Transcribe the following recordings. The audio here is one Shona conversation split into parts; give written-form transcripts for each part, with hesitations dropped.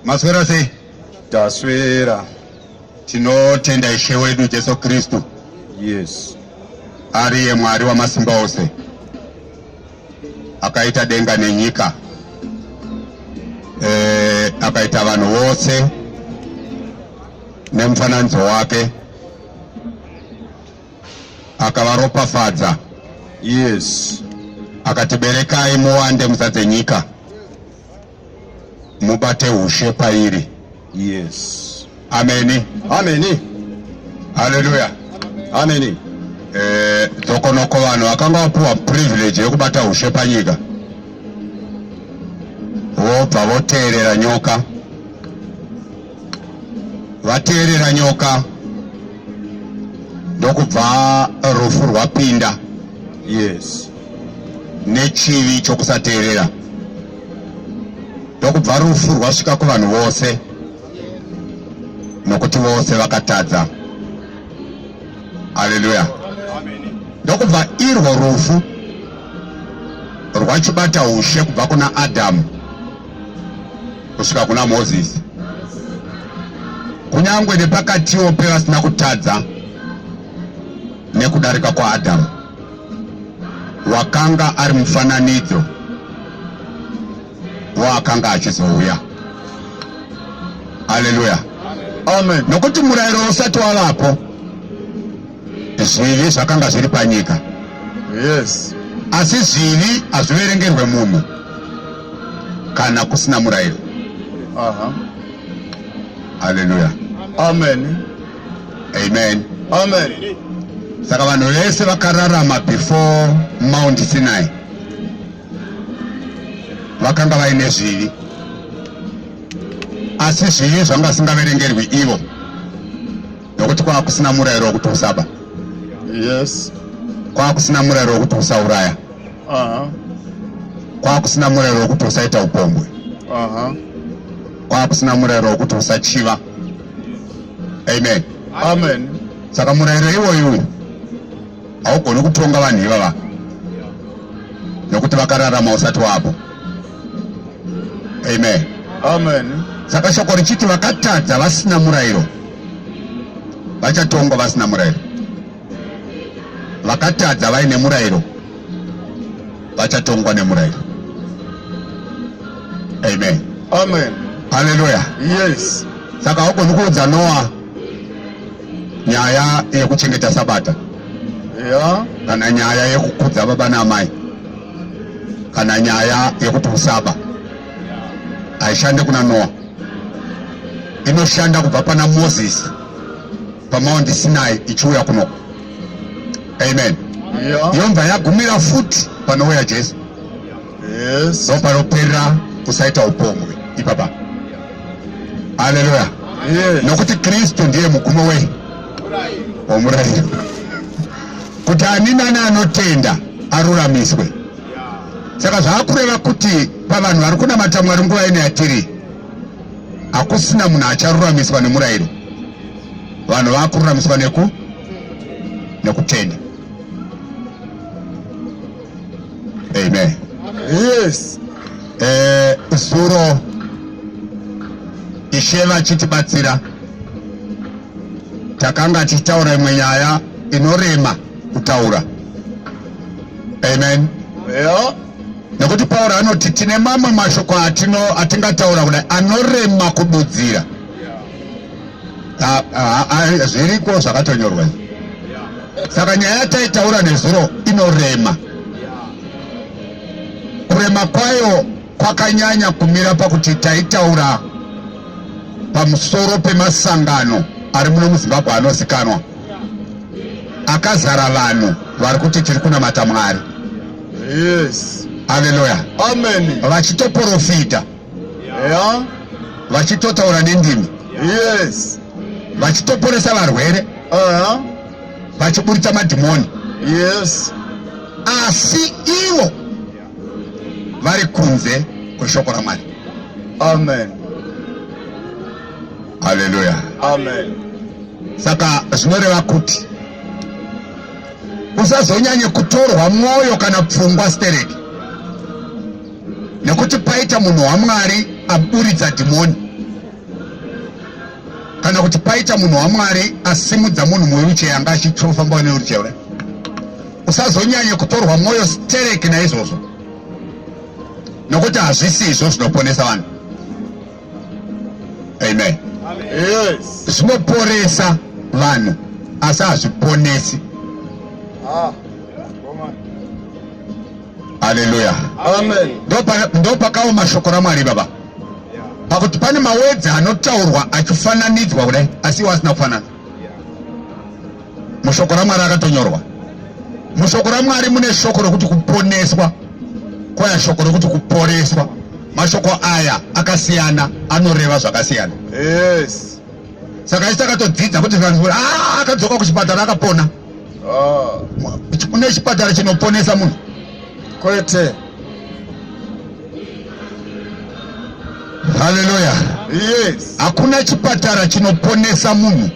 Maswera sei? Taswera. Tinotenda Ishe wedu Jesu Kristu. Yes. Ariye Mwari wamasimba ose. Akaita denga nenyika. Akaita vanhu vose nemufananidzo wake. Akavaropafadza. Yes. Akatiberekai muwande muzadze nyika. Mubate ushe pairi. Yes. Ameni. Ameni. Hallelujah. Ameni. Dzokonoko vanhu vakanga vapuwa privilege yekubata ushe panyika vobva voteerera nyoka. Vateerera nyoka ndokubva rufu rwapinda. Yes. Nechivi chokusateerera ndokubva rufu rwasvika kuvanhu vose nokuti vose vakatadza. Haleluya. Ndokubva irwo rufu rwachibata ushe kubva kuna Adamu kusvika kuna Mozisi. Kunyangwe nepakatiwo pevasina kutadza nekudarika kwa Adamu, wakanga ari mufananidzo waakanga achizouya. Haleluya. Amen. Nokuti murayiro usati wavapo, zvivi zvakanga zviri panyika. Yes. Asi zvivi hazviverengerwe munhu kana kusina murayiro. Haleluya. Amen. Amen. Amen. Saka vanhu vese vakararama before Mount Sinai vakanga vaine zvivi, asi zvivi zvanga singaverengerwi ivo nokuti kwanga kusina murayiro wokuti usaba. Yes. Kwanga kusina murayiro wokuti usauraya. Kwanga kusina murayiro wokuti usaita upombwe. Kwanga kusina murayiro wokuti usachiva. Amen. Amen. Saka murayiro iwoyu haugoni kutonga vanhu ivava nokuti vakararama usati wapo. Amen. Amen. Saka shoko richiti vakatadza vasina murayiro vachatongwa vasina murayiro. Vakatadza vaine murayiro vachatongwa nemurayiro. Amen. Amen. Haleluya. Yes. Saka haugoni kuudza Noa nyaya yekuchengeta sabata, kana nyaya yekukudza baba namai, kana nyaya yekuti usaba. Haishande kuna Noa, inoshanda kubva pana Moses paMount Sinai ichiuya kuno. Amen. Yobva yagumira futi panouya Jesu. Yes. Ndopanoperera kusaita upombwe ipapa. Haleluya. Yes. Nokuti Kristu ndiye mugumo womurayiro, kuti ani nani anotenda aruramiswe. Saka zvaakureva kuti pavanhu vari kunamata Mwari nguva ino yatiri, hakusina munhu acharuramiswa nemurayiro. Vanhu vaakururamiswa nekutenda. Amen. Yes. Zuro Ishe vachitibatsira takanga tichitaura imwe nyaya inorema kutaura. Amen. Yeah. Nekuti Pauro anoti tine mamwe mashoko atingataura kudai anorema kududzira. Zviriko zvakatonyorwa. Saka nyaya taitaura nezuro inorema. Kurema kwayo kwakanyanya kumira pakuti taitaura pamusoro pemasangano ari muno muZimbabwe anozikanwa akazara vanhu vari kuti tiri kunamata Mwari. Yes. Haleluya. Amen. Vachitoprofita. Yeah. Vachitotaura nendimi. Yes. Vachitoporesa varwere. Vachiburitsa madhimoni. Yes. Asi ivo vari kunze kweshoko raMwari. Amen. Haleluya. Amen. Saka zvinoreva kuti usazonyanye kutorwa mwoyo kana pfungwa stereki, nekuti paita munhu waMwari aburitsa dhimoni, kana kuti paita munhu waMwari asimudza munhu muwheelchair anga achitofamba newheelchair. Usazonyanye kutorwa mwoyo stereki naizvozvo, nekuti hazvisi izvo zvinoponesa vanhu. Amen. Yes. Zvinoporesa vanhu asi hazviponesi. Haleluya. Amen. Ndo pakaoma shoko raMwari baba, pakuti pane mawedzi anotaurwa achifananidzwa kudai asi iwo asina kufanana. Mushoko raMwari akatonyorwa. Mushoko raMwari mune shoko rokuti kuponeswa, kwaya shoko rokuti kuporeswa. Mashoko aya akasiyana, anoreva zvakasiyana. Yes. Saka isi takatodzidza kuti vanhu akadzoka kuchipatara akapona. Kune chipatara chinoponesa munhu Kwete. Haleluya. Yes. Hakuna chipatara chinoponesa munhu,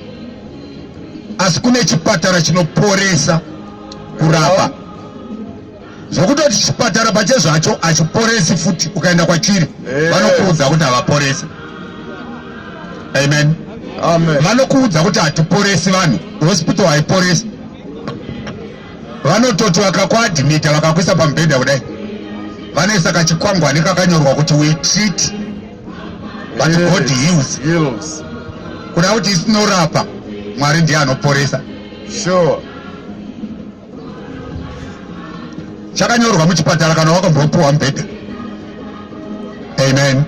asi kune chipatara chinoporesa kurapa. Zvokutoti chipatara pache zvacho hachiporesi futi, ukaenda kwachiri vanokuudza kuti havaporesi. Amen. Amen. Vanokuudza kuti hatiporesi vanhu, hospital haiporesi. Vanototi vakakuadhimita vakakuisa pamubhedha kudai, vanoisa kachikwangwani kakanyorwa kuti we treat but God heals. Heals. Kuda kuti isinorapa, Mwari ndiye anoporesa. Sure. Chakanyorwa muchipatara kana wakambopuwa mubhedha. Amen.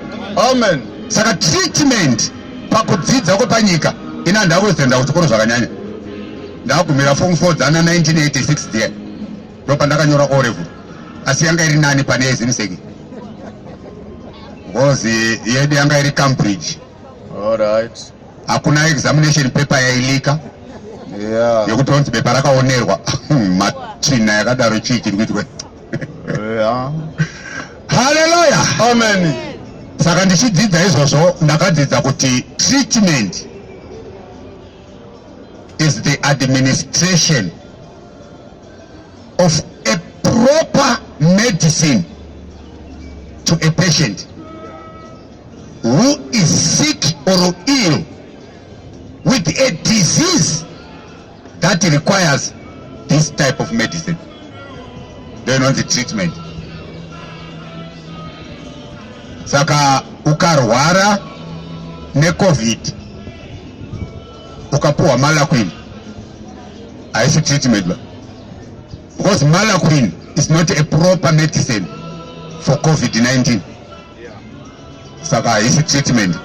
Amen. Saka treatment pakudzidza kwepanyika ina ndakuzoenda kuchikoro zvakanyanya. Ndagumira form 4 dzana 1986 there. Ndopa ndakanyora O level. Asi yanga iri nani pane eziniseki. Ngozi yedu yanga iri Cambridge. All right. Hakuna examination paper yailika. Yeah. Yekuti onzi paper rakaonerwa. Machina yakadaro chii chiri kuitwa. Yeah. Hallelujah. Amen. Saka ndichidzidza izvozvo ndakadzidza kuti treatment is the administration of a proper medicine to a patient who is sick or ill with a disease that requires this type of medicine. Then on the treatment. Saka ukarwara neCovid ukapuwa Malaquin, haisi treatment ba, because Malaquin is not a proper medicine for COVID-19. Saka haisi treatment.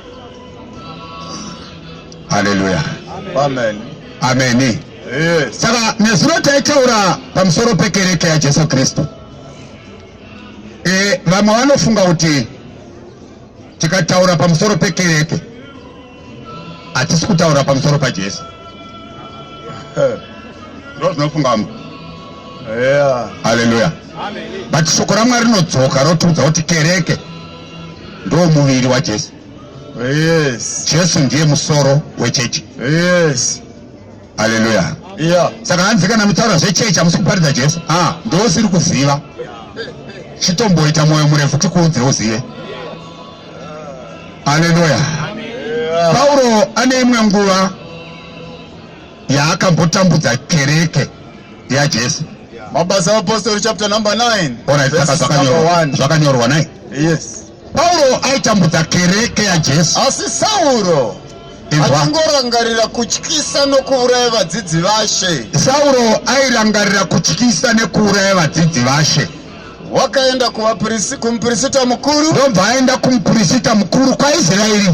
Hallelujah. Amen. Amen. Yes. Saka nezuro taitaura pamusoro pekereke ya Jesu Kristu. Vamwe vanofunga kuti tikataura pamusoro pekereke hatisi kutaura pamusoro paJesu. Ndo zvinofunga mu. Yeah. Haleluya. But shoko raMwari rinodzoka rotudza kuti kereke ndo muviri waJesu. Yes. Jesu ndiye musoro wechechi. Yes. Haleluya. Yeah. Saka hanzi kana mutaura zvechechi hamusi kuparidza Jesu, ndo siri kuziva. Chitomboita mwoyo murefu tikuudze uzive. Haleluya. Yeah. Paulo ane imwe nguva yaakambotambudza kereke yaJesu. Mabasa Apostoli chapter number 9. Alright, verse number 1. zvakanyorwa nai. Yes. Paulo aitambudza kereke yaJesu. Asi Sauro akangorangarira kutyisa nokuuraya vadzidzi vashe. Sauro airangarira kutyisa nekuuraya vadzidzi vashe. Wakaenda kumuprista mukuru. Ndobva aenda kumuprista mukuru kwaIsraeri.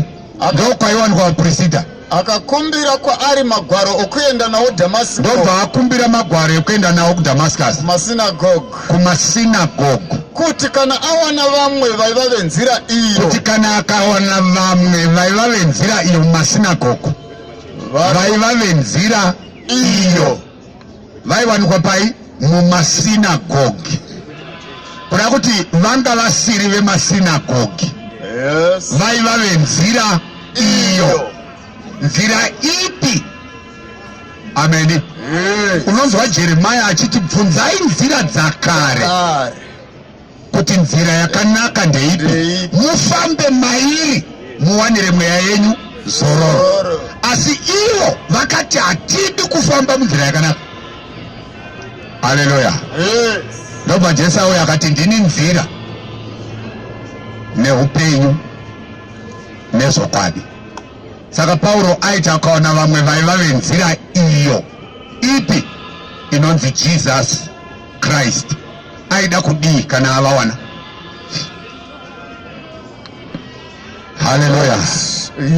Ndokwaiwanikwa vaprista. Akakumbira kwaari magwaro okuenda nawo Damascus. Ndobva akumbira magwaro ekuenda nawo kuDamascus. Kumasinagoge. Kuti kana awana vamwe vaiva venzira iyo. Kuti kana akawana vamwe vaiva venzira iyo mumasinagoge. Vaiva venzira iyo. Vaiwanikwa pai? Mumasinagoge. Kuda kuti vanga vasiri vemasinagoge. Yes. Vaiva venzira iyo. Nzira ipi? Amen. Yes. Unonzwa Jeremiah achiti bvunzai nzira dzakare kuti nzira yakanaka ndeipi, mufambe mairi muwanire mweya yenyu zororo. Asi ivo vakati hatidi kufamba munzira yakanaka. Haleluya. Ndobva Jesu auya akati ndini nzira neupenyu nezokwadi. Saka Paulo aita akaona vamwe vaiva venzira iyo ipi inonzi Jesus Christ. Aida kudii kana avawana. Haleluya.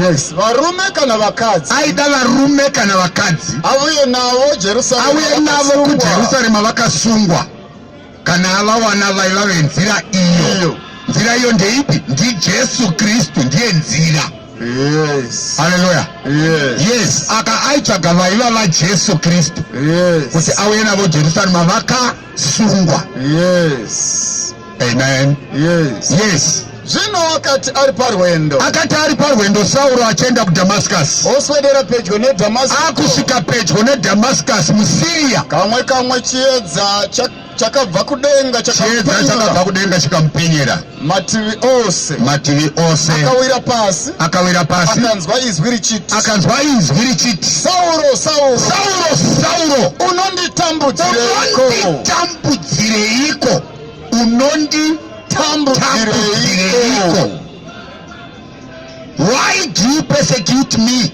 Yes. Varume kana vakadzi. Aida varume kana vakadzi. Auye navo Jerusalema. Auye navo kuJerusalema vakasungwa. Kana avawana vaiva venzira iyo. Nzira iyo ndeipi? Ndi Jesu Kristu ndiye nzira. Yes. Hallelujah. Yes. Yes. Aka aitsvaga vaiva vaJesu Kristu. Yes. Kuti auye navo Jerusalema vakasungwa. Yes. Amen. Yes. Yes. Zvino akati ari parwendo. Akati ari parwendo Sauro achienda kuDamascus. Oswedera pedyo neDamascus. Akusvika pedyo neDamascus muSiria. Kamwe chiedza chakabva kudenga chikamupenyera mativi ose. Akawira pasi. Akanzwa izwi richiti. Sauro, unonditambudzireiko? Why do you persecute me?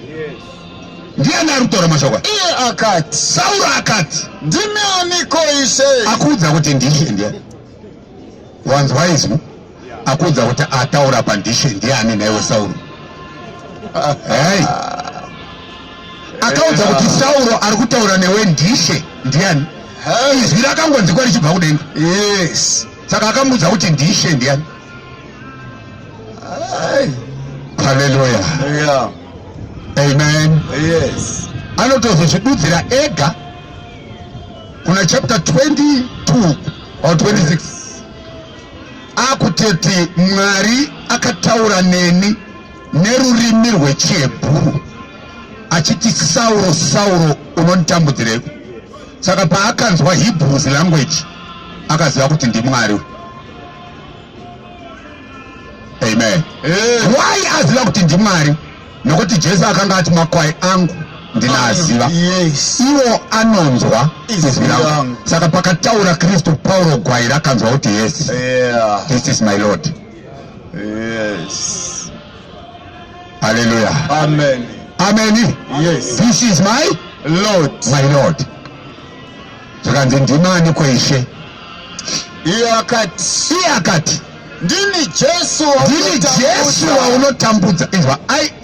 Ndiani arutaura mashoko? Iye akati. Sauro akati. Ndimi aniko Ishe? Akuudza kuti ndishe ndiani? Wanzwa izwi? Akuudza kuti ataura pandishe ndiani naiwe Sauro? Hey. Akaudza kuti Sauro ari kutaura newe ndishe ndiani? Izwi rakangonzikwa richibva kudenga. Yes. Saka akamudza kuti ndishe ndiani? Hallelujah. Yeah. Amen. Yes. Anotozozvidudzira ega kuna chapter 22 or 26. Akuteti Mwari akataura neni nerurimi rwechiHebheru achiti Sauro unonditambudzireiko? Saka paakanzwa Hebrews language akaziva kuti ndiMwari. Amen. Why aziva kuti ndiMwari? Nokuti Jesu akanga ati makwai angu ndinaaziva. Yes. Iwo anonzwa izwi rangu. Saka pakataura Kristu Paulo gwai rakanzwa kuti yes. Yeah. This is my Lord. Yes. Hallelujah. Amen. Amen. Yes. This is my Lord. My Lord. Zvakanzi ndimani kweIshe. Iye akati. Ndini Jesu waunotambudza. Izwa,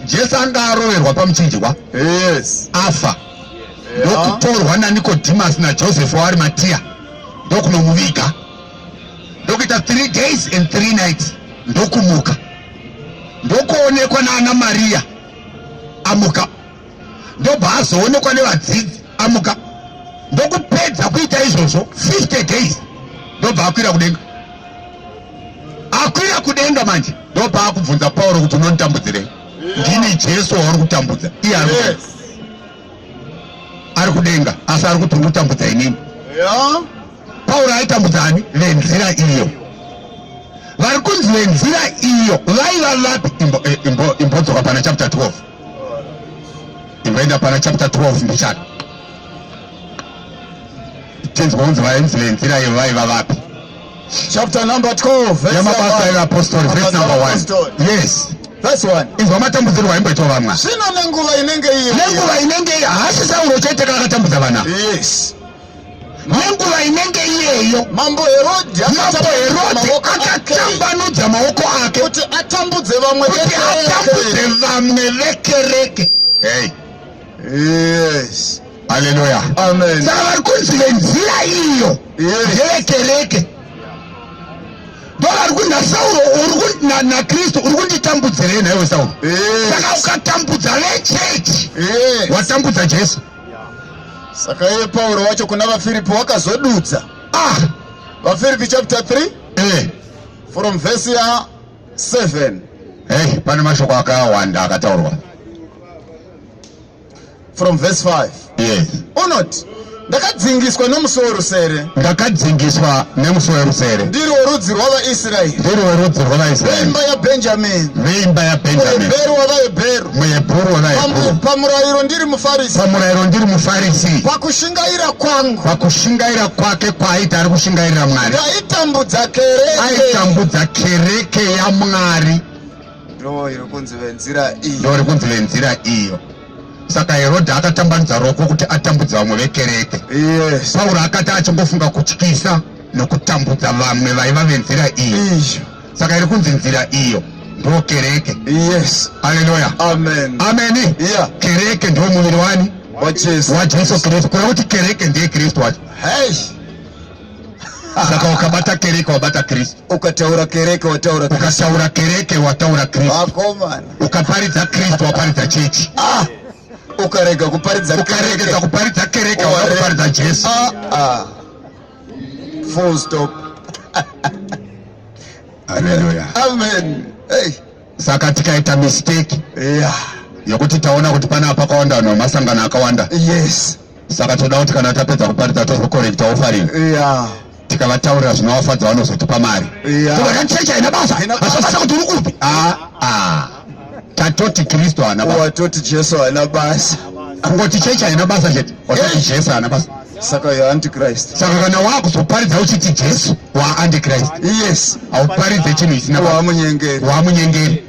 Jesu anga aroverwa pamuchinjikwa. Yes. Afa. Ndokutorwa naNicodemus naJoseph waArimatea. Ndokunomuviga. Ndokuita 3 days and 3 nights. Ndokumuka. Ndokuonekwa naAna Maria. Amuka. Ndobva azoonekwa nevadzidzi. Amuka. Ndokupedza kuita izvozvo 50 days. Ndobva akwira kudenga. Akwira kudenga manje. Ndobva akubvunza Paulo kuti unonditambudzirei? Ndini Jesu wauri kutambudza. Iye ari kudenga asi ari kuti urikutambudza inini. Paulo aitambudza ani? Venzira iyo. Vari kunzi venzira iyo vaiva vapi? Imbodzoka pana chapter 12. Imboenda pana chapter 12 mbichana. tinzwa kunzi vainfluensira ivo vaiva vapi. Chapter number 12, verse Yamabasa evapostori, verse number 1. Yes. Verse 1. Inzwa matambudzirwo aimboitwa vamwe. Zvino nenguva inenge iyo. Nenguva inenge iyo hasi Sauro chete akatambudza vana. Yes. Nenguva inenge iyeyo Mambo Herode akatambanudza maoko ake kuti atambudze vamwe vekereke. Hey. Yes. Hallelujah. Amen. Saka vari kunzi venzira iyo ndevekereke. Ndovari kuti naSauro naKristu uri kunditambudzirei naiwe Sauro. Saka ukatambudza vechechi watambudza Jesu. Saka iye Pauro wacho kuna vaFilipi wakazodudza. vaFilipi chapter 3 from verse 7. Pane mashoko akawanda akataurwa. From verse 5. Yes. Unoti ndakadzingiswa nomusoro rusere. Ndakadzingiswa nemusoro rusere. Ndiri worudzi rwavaIsraeri. Ndiri worudzi rwavaIsraeri. Veimba yaBhenjamini. Veimba yaBhenjamini. Muhebheru wavaHebheru. Muhebheru wavaHebheru. Pamurayiro ndiri muFarisi. Pamurayiro ndiri muFarisi. Pakushingaira kwangu. Pakushingaira kwake kwaaita ari kushingairira Mwari. Aitambudza kereke. Aitambudza kereke yaMwari. Ndiri kunzi venzira iyo. Ndiri kunzi venzira iyo. Saka Herodhi akatambanudza ruoko kuti atambudza vamwe vekereke. Yes. Pauro akati achingofunga kutyisa nokutambudza vamwe vaiva venzira iyo. Saka iri kunzi nzira iyo ndo kereke. Yes. Haleluya. Amen. Amen. Yeah. Kereke ndio muviri wani? Wa Jesu Kristu. Kuna kuti kereke ndiye Kristu wacho. Hey. Saka ukabata kereke wabata Kristu. Ukataura kereke wataura Kristu. Ukataura kereke wataura Kristu. Akomana. Ukaparidza Kristu waparidza chechi. Ukarega kuparidza kereke waparidza Jesu. Full stop. Haleluya. Amen. Hey. Saka tikaita mistake yokuti taona kuti pana pakawanda masangano akawanda. Yes. Saka toda kuti kana tapedza kuparidza tozokorekta offering. Tikavataurira zvinovafadza vanozotipa mari. Kuva chechi haina basa. Asabasa kuti uri kupi? Tatoti Kristu haana basa. Watoti Jesu haana basa. Kungoti chechi haina basa chete. Watoti Jesu haana basa. Saka you Antichrist. Saka kana wakuzoparidza uchiti Jesu wa Antichrist. Yes. Auparidze chinhu isina basa. Wamunyengeri.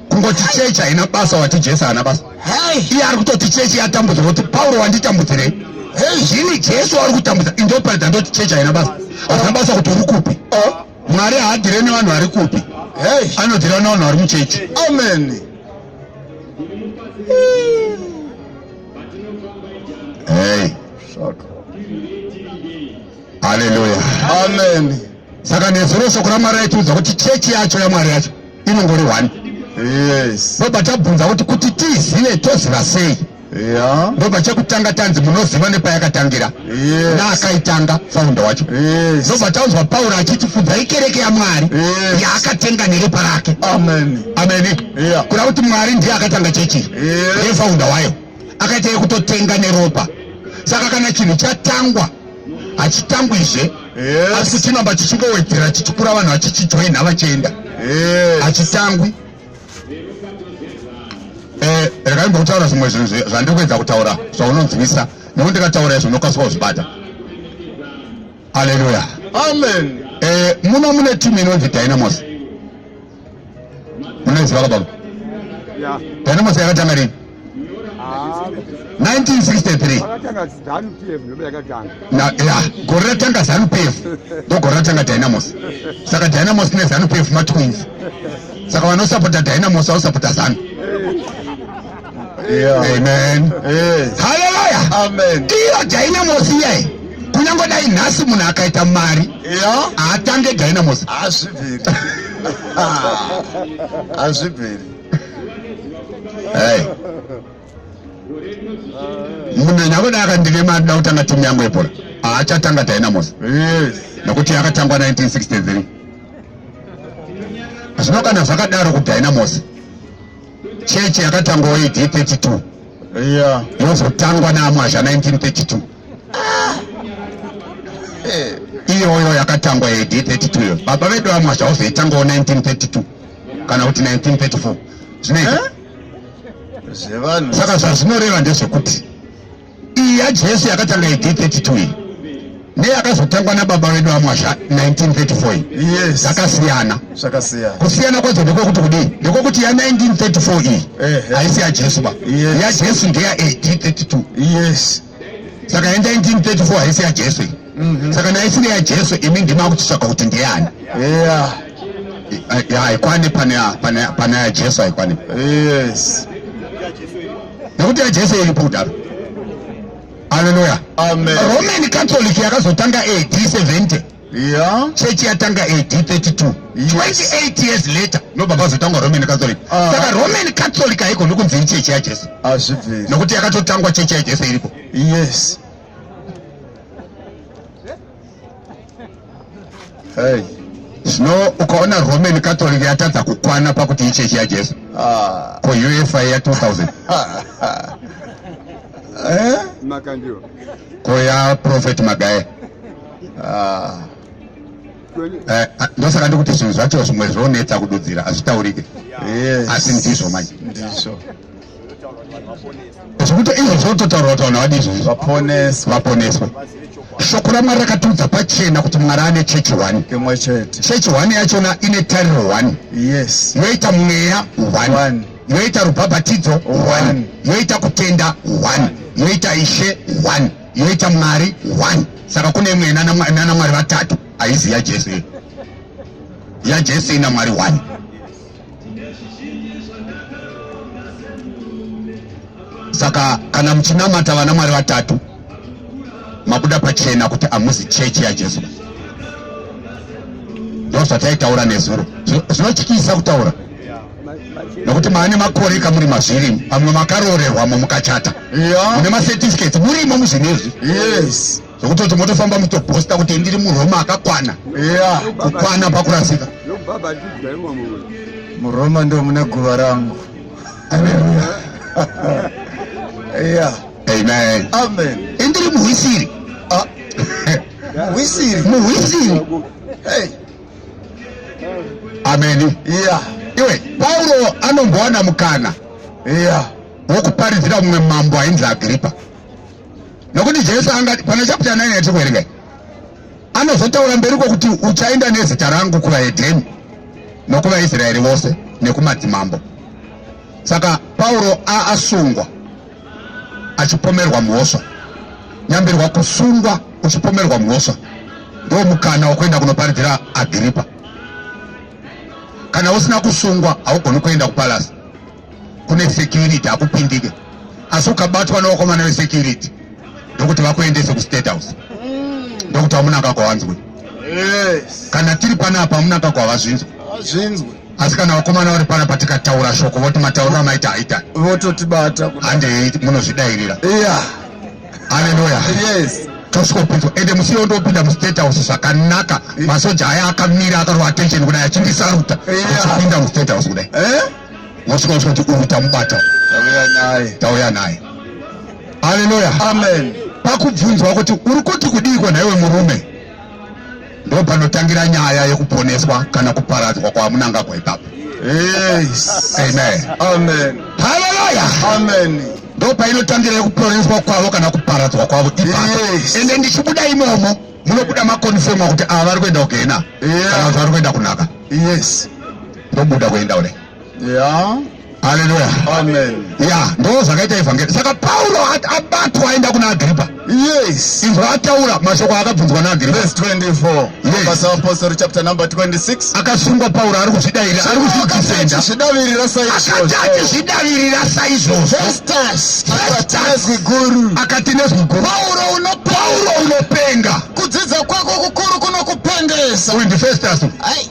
Kungoti chechi haina basa wati Jesu haana basa. Iye ari kutoti chechi yatambudzwa kuti Pauro wanditambudzirei. Zvini Jesu ari kutambudza indoparidza ndoti chechi haina basa. Haina basa kuti uri kupi? Mwari haadhire nevanhu vari kupi? Anodhira nevanhu vari muchechi. Amen. Hey. Haleluya. Amen. Saka nezuro shoko raMwari raitiudza kuti chechi yacho yaMwari yacho inongori 1. Yes. Ndobva tabvunza kuti tizive toziva sei? Ndobva chekutanga tanzi munoziva nepayakatangira. Naakaitanga founder wacho. Ndobva taunzwa Pauro achitifundzai kereke yaMwari yaakatenga neropa rake. Amen. Amen. Kuda kuti Mwari ndiye akatanga chechi. Ndiye founder wayo. Akaita yekutotenga neropa. Saka kana chinhu chatangwa hachitangwizve asi kuchinamba chichingowedzera chichikura vanhu vachichijoina vachienda hachitangwi. Rekaimbo kutaura zvimwe zvinhu zvandiri kuedza kutaura zvaunonzwisa nekuti ndikataura izvo unokasika kuzvibata. Haleluya. Amen. Muno mune timu inonzi Dynamos. Munoiziva kababa? Dynamos yakatanga rini? 1963. Gore ratanga ZANU-PF ndogore ratanga Dynamos. Saka Dynamos neZANU-PF matwins. Saka vanosapota Dynamos vanosapota ZANU. Amen. Haleluya. Amen. Iyo Dynamos iye kunyange dai nhasi munhu akaita mari haatange Dynamos. Hazvibviri. Munhu nyakuda akandine mari da kutanga timu yangu yebhora haachatanga Dynamos nekuti yakatangwa 1963. Zvino kana zvakadaro kuDynamos chechi yakatangwa AD 32 yozotangwa naMwazha 1932. Iyoyo yakatangwa AD 32 yo. Baba vedu vaMwazha vozoitangawo 1932 kana kuti 1934 zvinoita. Saka zvazvinoreva ndezvekuti iyi yaJesu yakatanga AD 32 iyi neyakazotangwa nababa vedu vaMwasha 1934 Yes. zvakasiyana. Zvakasiyana. Kusiyana kwadzo ndekwokuti kudii, ndekwokuti ya 1934 iyi haisi yaJesu ba. Yes. yaJesu ndeya 1832. Yes. Saka ya 1934 haisi yaJesu iyi. Saka naisiri yaJesu imi ndima kutsvaka kuti ndeyani. Yeah. Haikwani pana yaJesu haikwani. Yes. Nekuti yaJesu iripo kudaro. Hallelujah. Amen. Roman Catholic yakazotanga AD 70. Yeah. Church yatanga AD 32. Yes. 28 years later nobaba zotangwa Roman Catholic. Saka Roman Catholic haigoni kunzi church yaJesu. Azvibviri. Nokuti yakatotangwa church yaJesu iripo. Yes. Hey. Zvino ukaona Roman Catholic yatadza kukwana pakuti ichechi yaJesu. Ko UEFA ya 2000. Makandiwa. Ko ya Prophet Magaye. Ndosaka ndikuti zvinhu zvacho zvimwe zvonetsa kududzira hazvitaurike. Yes. Asi ndizvo manje. Ndizvo. Zvekuti izvo zvototaura kuti vanhu vadizvo vaponeswe. Shoko raMwari rakatudza pachena kuti Mwari ane chechi 1. Imwe chete. Chechi 1 yachona ine tariro 1. Yes. Yoita mweya 1. Yoita rubhabhatidzo 1. Yoita kutenda 1. Yoita Ishe 1. Yoita Mwari 1. Saka kune imwe nana Mwari vatatu. Haizi yaJesu. yaJesu ina Mwari 1. Saka kana muchinamata vana Mwari vatatu mabuda pachena kuti amuzi chechi yaJesu. Ndozvataitaura nezuro. Zvinotyisa kutaura. Nokuti maane makore kamuri mazviri, amwe makarorerwa mukachata. Mune macertificate murimo muzvinezvi. Yes. Zvokutoti motofamba mutoposta kuti ndiri muRoma akakwana. Kukwana pakurasika. MuRoma ndo mune guva rangu. Haleluya. Yeah. Amen. Amen. Ndiri muhwisiri. Muhwisiri. Muhwisiri. Hey. Amen. Yeah. Iwe Paulo anombowana mukana. Yeah. Wokuparidzira mumwe mambo ainzi Agripa. Nokuti Jesu angati pana chapter 9 yatikuerenga. Anozotaura mberi kwokuti uchaenda nezita rangu kuvaHedheni nokuvaIsraeri vose nekumadzimambo. Saka Paulo asungwa achipomerwa muhosva. Nyambirwa kusungwa uchipomerwa muhosva. Ndo mukana wokuenda kunoparidzira Agripa. Kana usina kusungwa haugoni kuenda kupalasi. Kune security hakupindike. Asi ukabatwa nevakomana vesecurity ndokuti vakuendese kuState House. Ndokuti hamunaka kwawanzwe. Yes. Kana tiri panapa hamunaka kwavazvinzwe. Zvinzwe. Asi kana vakomana vari panapa tikataura shoko voti matauriro amaita haita. Vototibata. Hande munozvidairira. Yeah. Haleluya. Yes. Tosvikopinzwa ende musiwo ndopinda muState House zvakanaka. Masoja aya akamira akarova attention kudai achimbisaruta. Achipinda muState House kudai. Mosvika kuti uyu tamubata. Tauya naye. Haleluya. Amen. Pakubvunzwa kuti uri kuti kudii naiwe murume, ndo panotangira nyaya yekuponeswa kana kuparadzwa kwamunanga kwaipapo. Yes. Amen. Amen. Haleluya. Amen. Ndo painotangira yekuponeswa kwavo kana kuparadzwa kwavo ipapo. Yes. Ende ndichibuda imomo munobuda makonfirma kuti ava vari kuenda kugena kana kuti vari kuenda kunaka. Yes. Ndobuda kuenda kudai. Yeah. Haleluya. Amen. Ya, ndo zvakaita evhangeri. Saka Paulo abatwa aenda kuna Agripa. Yes. Inzwa ataura mashoko akabvunzwa naAgripa. Verse 24. Yes. Acts of Apostles chapter number 26. Akasungwa Paulo ari kuzvidairira, ari kuzvidefenda. Zvidavirira saizvozvo. Akati zvidavirira saizvozvo. Festus. Akati nezwi guru. Akati nezwi guru. Paulo unopenga. Kudzidza kwako kukuru kunokupengesa. Uyu ndiFestus. Ai.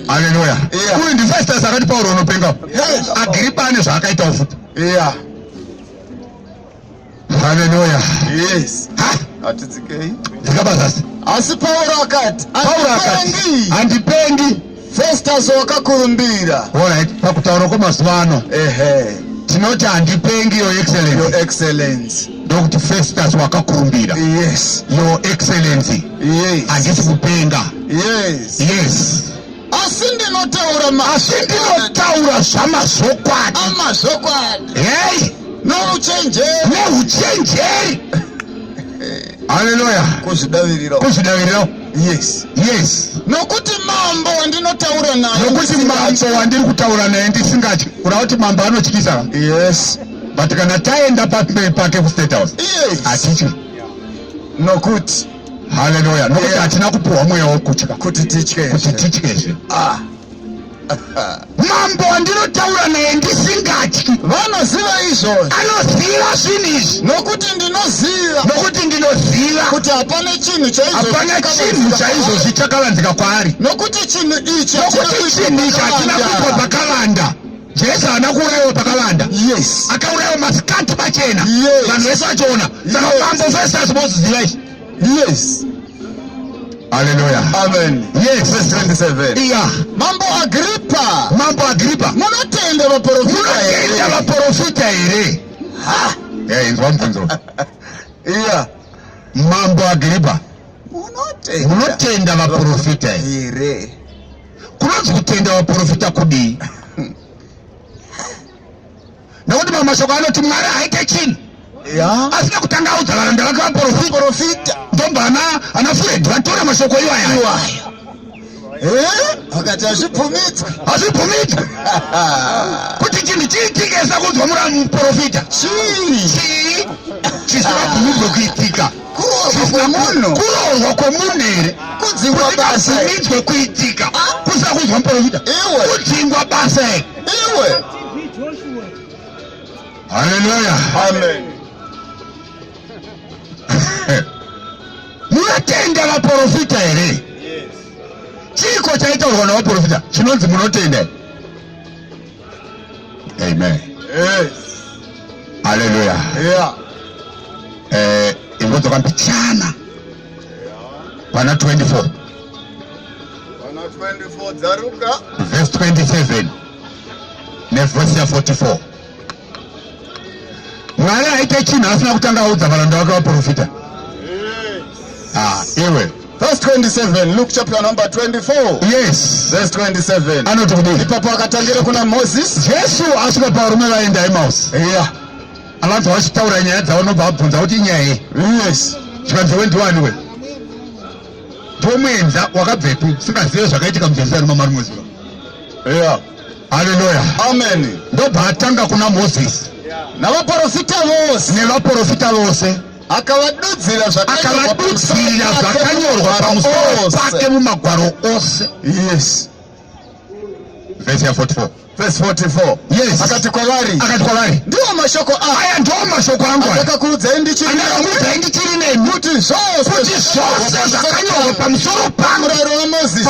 Haleluya. Uyu ndiFestus akati Paulo unopenga. Agripa ane zvaakaita ufuta. Yeah. Haleluya. Yes. Ha? Atitsikei. Dzikabazasi. Asi Paulo akati. Paulo akati. Handipengi. Festus wakakurumbira. Alright. Pakutaura kwemazuva ano. Tinoti handipengi your excellency. Your excellency. Ndokuti Festus wakakurumbira. Yes. Your excellency. Yes. Handisi kupenga. Yes. Yes. Asi ndinotaura zvamazokwadi. Amazokwadi. Hey. Nouchenjeri. Neuchenjeri. Haleluya. Kuzvidavirirawo. Yes. Nokuti mambo wandinotaura naye. Nokuti mambo wandiri kutaura naye ndisingatyi. Kuti mambo anotyisa. Yes. But kana taenda pake ku State House. Yes. Atityi. Nokuti. Haleluya. Nokuti hatina kupuwa mweya wokutya. Kuti tityezve. Mambo wandinotaura naye ndisingatyi. Vanoziva izvozvo. Anoziva zvinhu izvi. Nokuti ndinoziva kuti hapana chinhu chaizvozvi chakavanzika kwaari. Nokuti chinhu ichi hatina kuitwa pakavanda. Jesu haana kuurayiwa pakavanda. Yes. Akaurayiwa masikati machena. Yes. Vanhu vese vachiona. Saka mambo Festus moziziva izvi. Yes. Haleluya. Amen. Yes. Verse 27. Yeah. Mambo Agripa. Munotenda vaprofita here. Inzwa mubvunzo. Yeah. Mambo Agripa. Munotenda vaprofita here. Kunonzi kutenda vaprofita kudii? Nokuti mamashoko anoti Mwari haite chinhu. Yeah. Asina kutanga audza varanda vake vaprofita. Ndomba ana Fred vatora mashoko iwayo. Akati hazvibvumidzwe. Kuti chinhu chiitike sakunzwa muprofita. Chisingabvumidzwe kuitika. Kuroorwa kwomunhu here. Kusingabvumidzwe kuitika. Kusakunzwa muprofita. Kudzingwa basa here. Haleluya. Amen. Munotenda vaprofita here? Chiko chaitaurwa navaprofita chinonzi munotenda. Amen. Yes. Haleluya. Yeah. Ingodzoka mbichana. Pana 24. Pana 24 dzaruka. Verse 27. Neverse 44. Mwari haite chinhu asina kutanga audza varanda vake vaprofita. Iwe. Verse 27, Luke chapter number 24. Yes. Verse 27. Anoti kudii? Ipapo akatangira kuna Moses. Jesu asvika parume vaenda Emmaus. Yeah. Avanzi vachitaura nyaya dzavo nobva vabvunza kuti inyaya iyi. Yes. Chikanzi wendiwani we? Ndomuenza wakabvepi? Singazive zvakaitika muJerusarema mamari muziva. Yeah. Haleluya. Amen. Ndobva atanga kuna Moses. Nevaprofita vose. Akavadudzira zvakanyorwa pamusoro pake mumagwaro ose. Yes. Verse 44. Verse 44. Yes. Akati kwavari. Ndiwo mashoko aya ndiwo mashoko angu. Ndakakuudzai ndichiri nemi. Kuti zvose zvakanyorwa pamusoro pamurayiro waMozisi.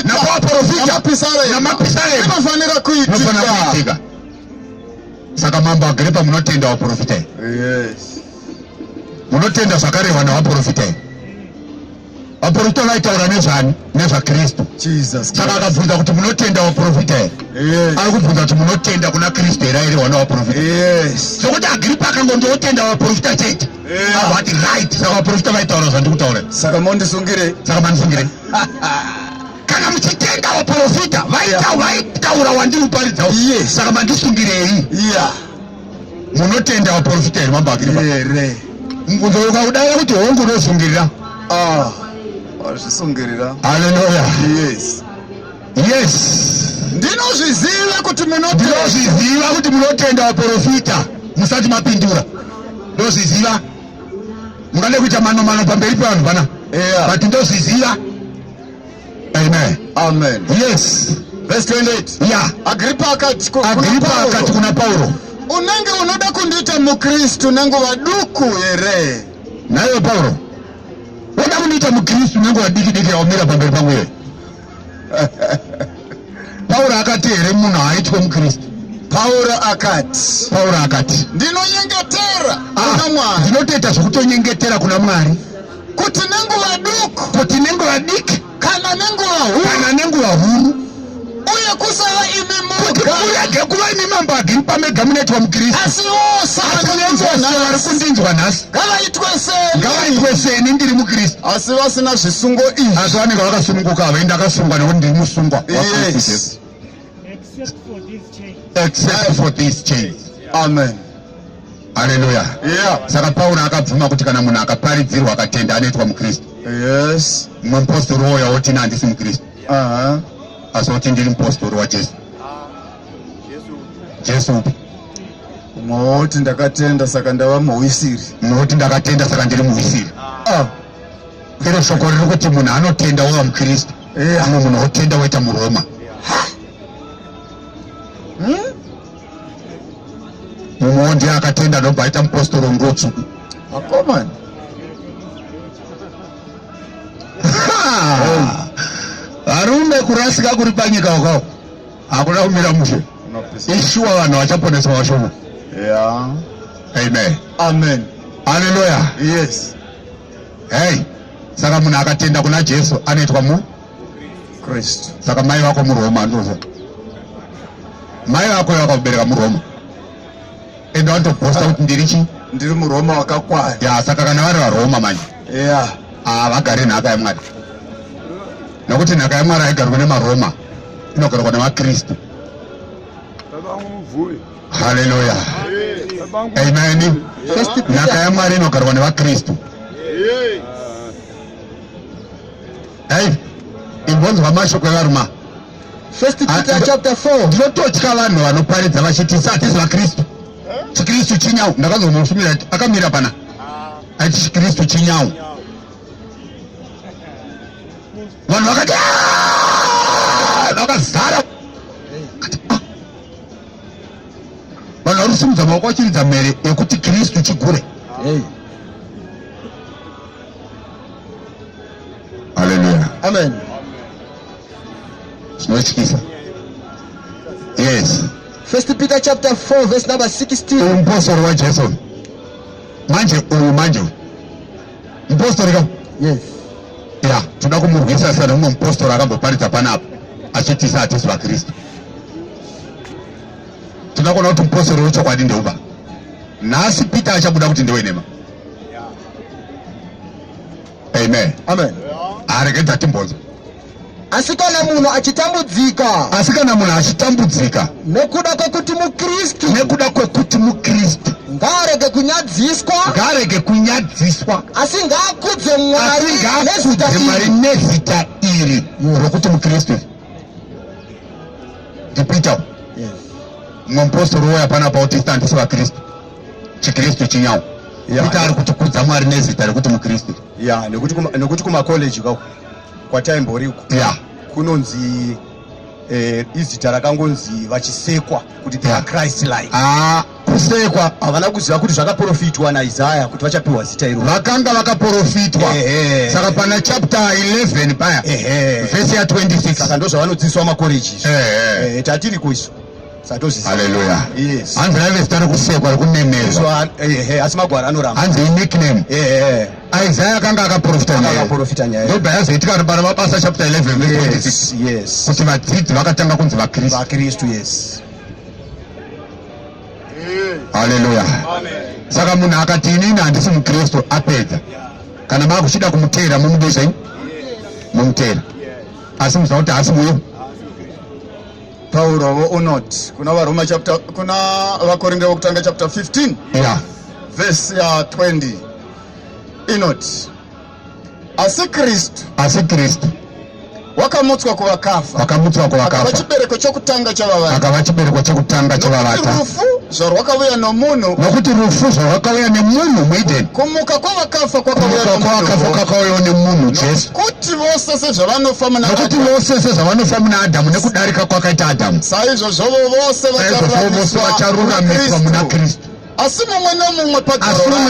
Navaprofita. Namapisarema. Zvinofanira kuitika. Saka mambo Agripa munotenda vaprofita. Yes. Munotenda zvakarehwa navaprofita. Vaprofita vaitaura nezvani? NezvaKristu. Saka akabvunza kuti munotenda vaprofita here? Ari kubvunza kuti munotenda kuna Kristu here airehwa navaprofita. Sokuti Agripa akangondotenda vaprofita chete. Avati right. Saka vaprofita vaitaura zvandikutaura. Saka mandisungirei. Kana muchitenda vaprofita vaitaura wandiriparidzawo. Saka mandisungirei. Munotenda vaprofita here mambo Agripa? Mubvunzo ukaudaya kuti hongu unosungirira. Wazvisungirira. Haleluya. Yes. Ndinozviziva kuti munotenda vaprofita. Musati mapindura. Ndozviziva. Mungade kuita mano pamberi pavanhu pana. But ndozviziva. Amen. Yes. Verse 28. Yeah. Agripa akati kuna Paulo. Unenge unoda kundiita muKristu nenguva duku here? Naye Paulo. Unoda kundiita muKristu nenguva diki yaumira pamberi pangu here? Paulo akati here munhu haitwe muKristu? Paulo akati ndinonyengetera kuna Mwari. Ndinotoita zvokutonyengetera kuna Mwari. Kuti nenguva diki. Kana nenguva huru. Uye kusava imi moga. Kurege kuva imi mambo Agripa mega munoitwa muKristu. Asi vose vari kundinzwa nhasi. Ngavaitwe seni ndiri muKristu. Asi vasina zvisungo izvi. Asi vanenge vakasununguka havaendi akasungwa nekuti ndiri musungwa. Yes. Except for these chains. Amen. Haleluya. Yeah. Saka Paulo akabvuma kuti kana munhu akaparidzirwa akatenda anoitwa mukristu. Yes. Mumwe mupostori woyo oti handisi mukristu. Asi oti ndiri mupostori waJesu. Jesu upi? Moti ndakatenda saka ndava muwisiri. Moti ndakatenda saka ndiri muwisiri. Iro shoko riri kuti munhu anotenda wava mukristu. Amwe munhu otenda woita muroma. Mumwe ndiye akatenda ndobva aita mupostori wongotsvuku. Akomana. Varume kurasika kuri panyika uko hakuna kumira mushe. Ishuwa vanhu vachaponeswa vashoma. Yeah. Amen. Amen. Hallelujah. Yes. Hey, saka munhu akatenda kuna Jesu anoitwa mu Kristu. Saka mai vako muRoma ndozo. Mai vako vakakubereka muRoma. Ende watoposta kuti ndiri muRoma wakakwaya. Ya, saka kana vari vaRoma manje. Yeah. Vagare nhaka yaMwari. Nokuti nhaka yaMwari haigarwi nemaRoma, inogarwa nemaKristu. Hallelujah. Amen. Nhaka yaMwari inogarwa nevaKristu. Hey, imbonzwa mashoko evaRoma. 1 Peter chapter 4. Ndinototya vanhu vanoparidza vachiti hatisi vaKristu. Chikristu chinyau. Ndakazomufumira akamira pana aiti chikristu chinyau. Vanhu vakati vakazara. Vanhu vari kusimudza maoko vachiridza mhere yekuti Kristu chigure. Hallelujah. Amen. Zvinotyisa. Yes. 1 Peter chapter 4 verse number 16. Mupostori waJesu. Manje mupostori ka? Yes. Ya, toda kumurwisa sana umwe mupostori akamboparidza panapa achiti hatisi vaKristu. Toda kuona kuti mupostori wechokwadi ndeuba. Nhasi Peter achabuda kuti ndewenema. Amen. Amen. Aregedza timbonzo. Asi kana munhu achitambudzika nekuda kwekuti mukristu ngarege kunyadziswa asi ngaakudze Mwari nezita iri rokuti mukristu. Ndipita mumwe mupostori woya panapa kuti handisi vaKristu, chikristu chinyau. Peter ari kutikudza Mwari nezita rekuti mukristu. Ya, nekuti kumakoleji kako kwataimboriko kunonzi izita rakangonzi vachisekwa kuti they are Christ like. Kusekwa havana kuziva kuti zvakaprofitwa naIsaya kuti vachapiwa zita iro. Vakanga vakaprofitwa. Saka pana chapter 11 paya verse ya 26 saka ndozvavanodzidziswa makoreji. Tatiri kuiso satozisa. Hallelujah. Yes. Hanzi rave zita rekusekwa rekunemerwa. Asi magwaro anoramba. Hanzi nickname. Isaiah akanga akaprofita nyaya. Ndobva yazoitika kuti pana mabasa chapter 11 verse 26. Yes. Kuti vadzidzi vakatanga kunzi vaKristu. vaKristu. Yes. Hallelujah. Amen. Saka munhu akati inini handisi mukristu apedza. Kana makuchida kumutera mumudezai mumutera. Asi muziva kuti hasi muyo. Paulo unoti kuna vaRoma chapter kuna vaKorinde wokutanga chapter 15 verse ya 20 inoti asi Kristu wakamutswa kuvakafa akava chibereko chokutanga chavavata rufu zvarwakauya nomunhu nokuti rufu zvarwakauya nemunhu muEdeni kumuka kwavakafa kwakauya nemunhu Jesu kuti vose sezvavanofamba naAdhamu nekudarika kwakaita Adhamu saizvozvo vose vacharuramiswa muna Kristu. asi mumwe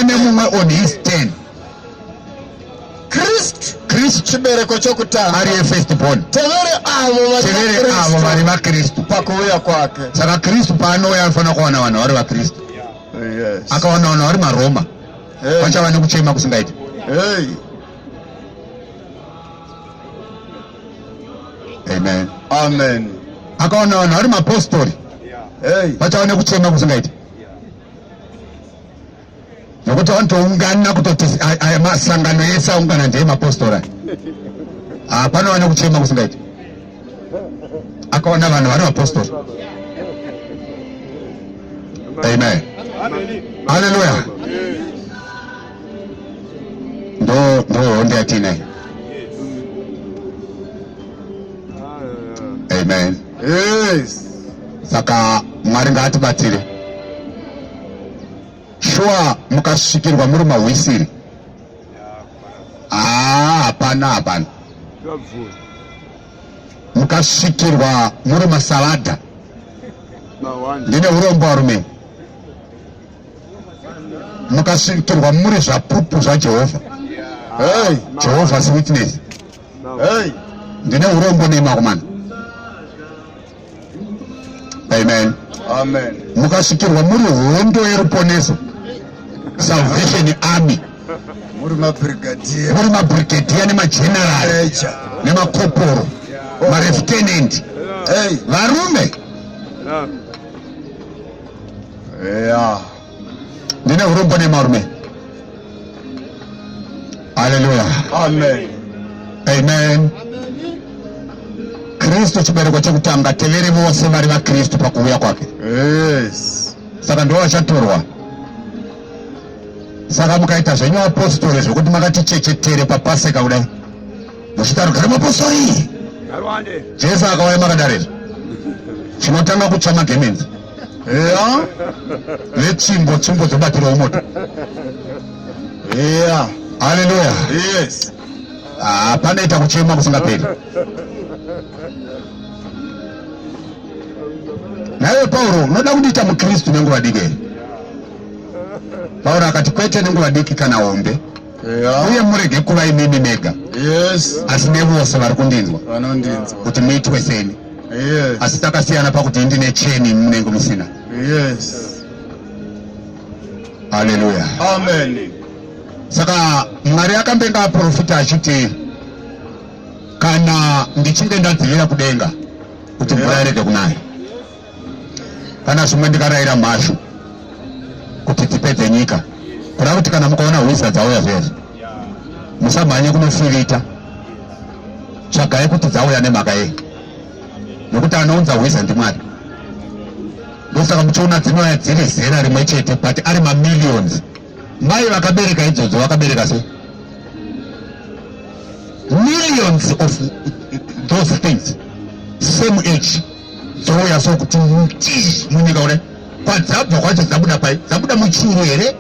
nemumwe on his turn. Kristu chibereko chokutanga ari first born. Tevere avo vari vaKristu pakuuya kwake. Saka Kristu paanouya anofanira kuwana vanhu vari vaKristu. Akawana vanhu vari maRoma vachava nekuchema kusingaiti. Amen. Amen. Akawana vanhu vari mapostori vachava nekuchema kusingaiti. Nokuti vanotoungana kutoti masangano ese aungana ndeye mapostora. Panova nekuchema kusingaiti. Akaona vanhu vari mapostori. Amen. Hallelujah. Ndo ndi atine. Amen. Yes. Saka Mwari ngatibatsire. Shua mukasvikirwa muri mahwisiri. Hapana. Mukasvikirwa muri masalada. Ndine urombo varume. Mukasvikirwa muri zvapupu zvaJehovha. Hey. Jehovah's Witness. Hey. Ndine urombo nemakomana. Amen. Amen. Mukasvikirwa muri hondo yeruponeso. Salvation Army. Muri mabrigadier. Muri mabrigadier nemageneral. Nemakoporo. Mareftenant. Hey. Varume. Yeah. Ndine urombo nemarume. Hallelujah. Amen. Amen. Kristu chibereko chekutanga, tevere vose vari vaKristu pakuuya kwake. Yes. Saka ndo vachatorwa. Saka mukaita zvenyu apostoli zvokuti makati chechetere papaseka kudai. Muchitaura gari mapostori. Jesu akauya makadarira. Chinotanga kutsva magemenzi. Yeah. Netsvimbo dzobatirawo moto. Yeah. Hallelujah. Yes. Panoita kuchema kusingaperi. Nawe Paulo unoda kudiita muKristu nenguva diki here? Paulo akati kwete nenguva diki kana ombe. Yeah. Uye murege kuva imimi mega. Yes. Asi nevose vari kundinzwa. Vanondinzwa. Kuti muitwe seni. Yes. Asi takasiyana pakuti ndine cheni munenge musina. Yes. Hallelujah. Amen. Saka Mwari akambenga aprofita achiti kana ndichinge ndadzivira kudenga kuti mvura irege kunaya, kana zvimwe ndikarayira mhashu kuti dzipedze nyika, kuda kuti kana mukaona hwisa dzauya zvese musamhanye kunofirita, tsvagai kuti dzauya nemhaka yei, nokuti anounza hwisa ndiMwari. Ndosaka muchiona dzinouya dziri zera rimwe chete but ari mamillions. Mai vakabereka idzodzo vakabereka sei? Millions of those things same age dzouya so kuti munyika kudai kwadzabva kwacho dzabuda pai? Dzabuda muchuru here?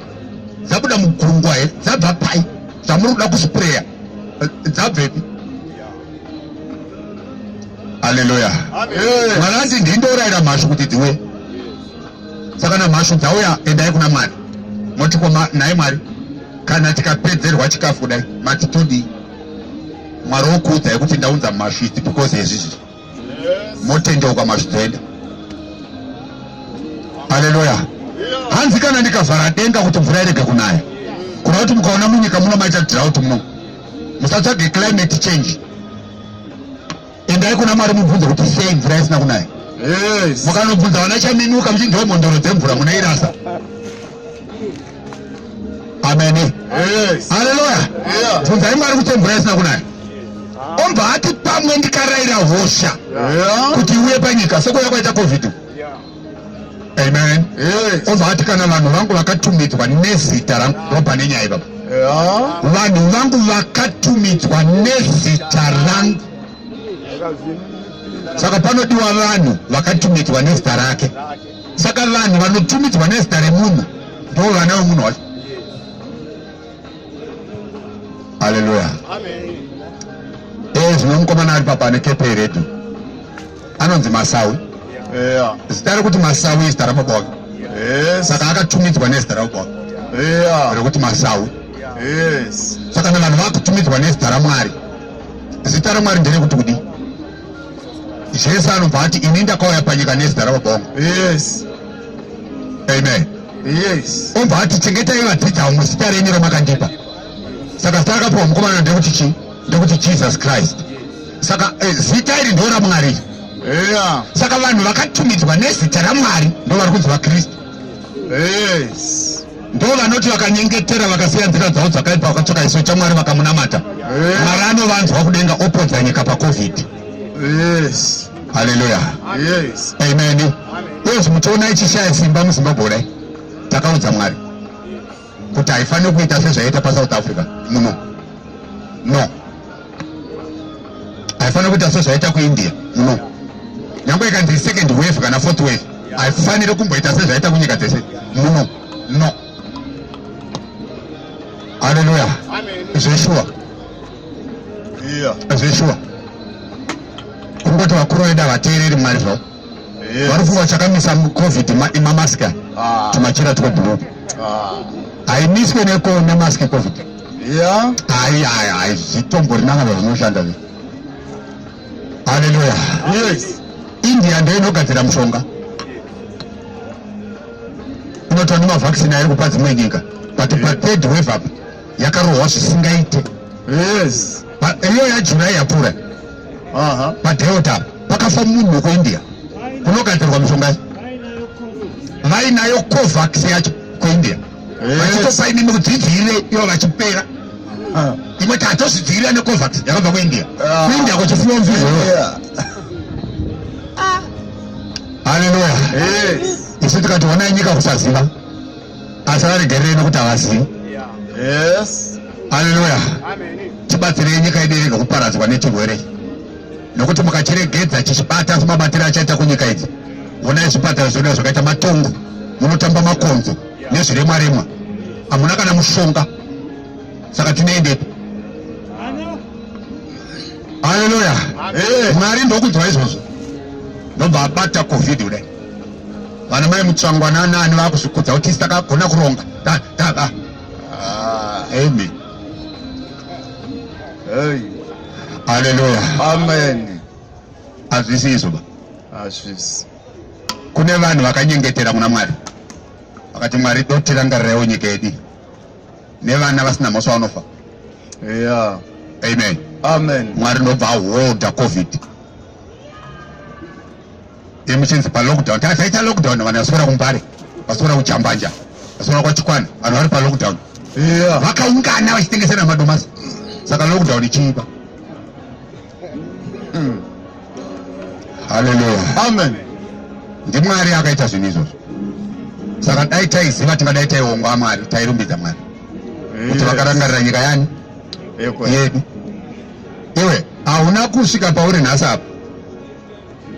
Dzabuda mugungwa here? Dzabva pai? Zvamuri kuda kuspreya dzabvepi? Haleluya. Mwari anti ndindourayira mhashu kuti dziwe. Saka na mhashu dzauya endai kuna Mwari. Moti naye Mwari, kana tikapedzerwa chikafu kudai matitodi Mwari okuudzai kuti ndaunza mhashu idzi because yezvizvi. Motendeuka mhashu dzoenda. Haleluya. Hanzi kana ndikavhara denga kuti mvura irege kunaya, kuda kuti mukaona munyika muno maita drought muno, musatsvage climate change. Endai kuna Mwari mubvunze kuti sei mvura isina kunaya. Yes. Mukanobvunza vana chaminuka muchinzwa mhondoro dzemvura munoirasa. Amen. Yes. Hallelujah. Yeah. Bvunzai Mwari kuti mvura isina kunaya. Ombva ati pamwe ndikarayira hosha kuti iuye panyika sekuuya kwaita COVID. Amen. Yes. Ombva ati kana vanhu vangu vakatumidzwa nezita rangu, robva nenyaya ipapa. Yeah. Vanhu vangu vakatumidzwa nezita rangu. Saka panodiwa vanhu vakatumidzwa nezita rake. Saka vanhu vanotumidzwa nezita remunhu ndo vana vemunhu wacho. Hallelujah. Amen. Zvino mukomana ari papa nekepe redu anonzi Masawi. Yeah. Zita rekuti Masawi zita rababa wake. Yes. Saka akatumidzwa nezita rababa wake. Yeah. Rekuti Masawi. Yes. Saka kana vanhu vakutumidzwa nezita raMwari, zita raMwari nderekuti kudi? Jesu anobva ati ini ndakauya panyika nezita rababa wangu. Yes. Amen. Yes. Obva ati chengetai vadzidzi avo muzita renyu ramakandipa. Saka zita rakapiwa mukomana ndekuti chii? Ndekuti Jesus Christ. Saka zita iri ndo raMwari. Yeah. Saka vanhu vakatumidzwa nezita raMwari ndo vari kunzi vaKristu. Yes. Ndo vanoti vakanyengetera vakasiya nzira dzavo dzakaipa vakatsvaka chiso chaMwari vakamunamata. Mwari anovanzwa kudenga opodza nyika paCovid. Yes. Hallelujah. Yes. Amen. Yesu mutoona ichishaya simba muZimbabwe kudai. Takaudza Mwari kuti haifaniri kuita sezvaita paSouth Africa muno. No. Haifaniri kuita sezvaita kuIndia muno. Nyangwe ikanzi second wave kana fourth wave, haifaniri kumboita sezvaita kunyika dzese muno. No. Hallelujah. Zveshuwa. Zveshuwa. Kungoti vakuru vedu havateereri Mwari zvavo. Vari kufunga chakamisa COVID imamasika tumachira twebhuruu. Haimiswe nemaski COVID. Zvitombo rinangana zvinoshanda. Hallelujah. India ndiyo inogadzira mushonga. Inotora nemavhakisini ari kupa dzimwe nyika. But third wave apa yakarohwa zvisingaite. Iyo yaJuly yapfuura. PaDelta pakafa munhu kuIndia. Kunogadzirwa mushonga. Vainayo Covax yacho kuIndia. Vachitopa inini kudzidzirire ivo vachipera. Imwe tatozvidzivirira neCovax yakabva kuIndia. Kuindia kuchifuwa mvizho. Hallelujah. Isu tikati onai nyika kusaziva. Asi varegerere nokuti havazivi. Hallelujah. Tibatsirei nyika yedu irege kuparadzwa nechirwere. Nokuti mukachiregedza chichibata semabatiro achaita kunyika idzi. Onai zvipatara zvedu zvakaita matongo. Munotamba makonzo nezviremwa remwa. Hamuna kana mushonga. Saka tinoendepi? Hallelujah. Mwari ndokudzwa izvozvo. Ndobva abata COVID kudai. Vana mai mutsvangwana nani vakuzvikudza kuti isi takagona kuronga. Amen. Hallelujah. Amen. Hazvisi izvo. Hazvisi. Kune vanhu vakanyengetera kuna Mwari. Vakati Mwari dotirangarirewo nyika yedu. Nevana vasina mhosva vanofa. Amen. Amen. Mwari ndobva aholda COVID. Emuchinzi palockdown. Taita lockdown vanhu vaswera kuMbare, vaswera kuJambanja, vaswera kwaChikwana, vanhu vari palockdown. Vakaungana vachitengesera madomasi. Saka lockdown ichiipa. Hallelujah. Amen. NdiMwari akaita zvinhu izvozvo. Saka dai taiziva tingadai taihongwa Mwari, tairumbidza Mwari. Kuti vakarangarira nyika yani yedu. Iwe hauna kusvika pauri nhasi apa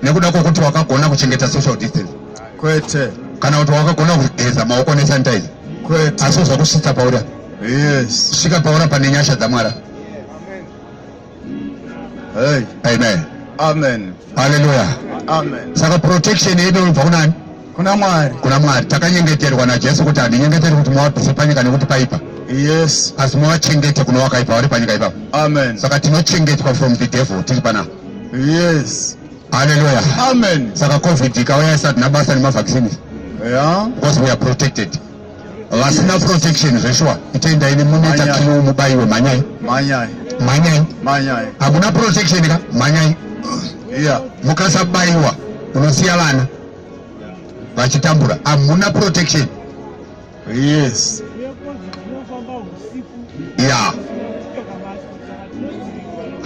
nekuda kwokuti wakagona kuchengeta social distance. Kwete. Kana kuti wakagona kugeza maoko nesanitizer. Kwete. Asi zvakusvitsa pauri. Svika pauri pane nyasha dzaMwari. Amen. Amen. Hallelujah. Amen. Saka protection yedu inobva kunani? Kuna Mwari. Kuna Mwari. Takanyengeterwa naJesu kuti handinyengeteri kuti muvabvise panyika nekuti paipa. Asi muvachengete kuno wakaipa vari panyika ipapo. Amen. Saka tinochengetwa from the devil tiri panapa. Hallelujah. Amen. Saka COVID ikauya isati nabasa nemavhakisini. Because we are protected. Vasina protection zveshuwa itoenda ine munoita kilo mubaiwe manyai. Hamuna protection ka manyai. Mukasabaiwa unosiya vana vachitambura. Hamuna protection.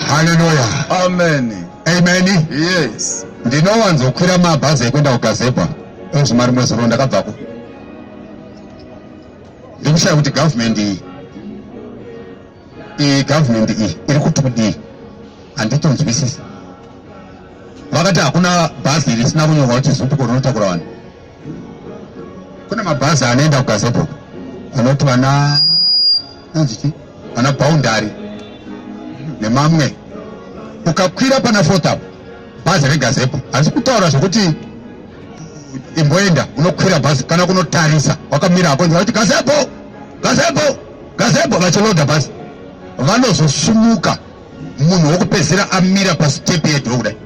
Hallelujah. Amen. Amen. Ndinowanzokwira mabhazi ekuenda kuGazepa ezvimari mwezi uno ndakabvako. Ndikushaya kuti government iyi iri kuti kudii handitonzwisisi. Vakati hakuna bhazi risina kunyorwa kuti Zupco rinotakura vanhu. Kuna mabhazi anoenda kuGazepa anoti vana Boundary nemamwe. Ukakwira pana Fotap bhazi reGazepa hasi kutaura zvokuti imboenda unokwira bhazi kana kunotarisa wakamira akonzi vati Gazepo vachiloda bhazi. Vanozosumuka munhu wokupedzisira amira pasitepi yedhoo kudai.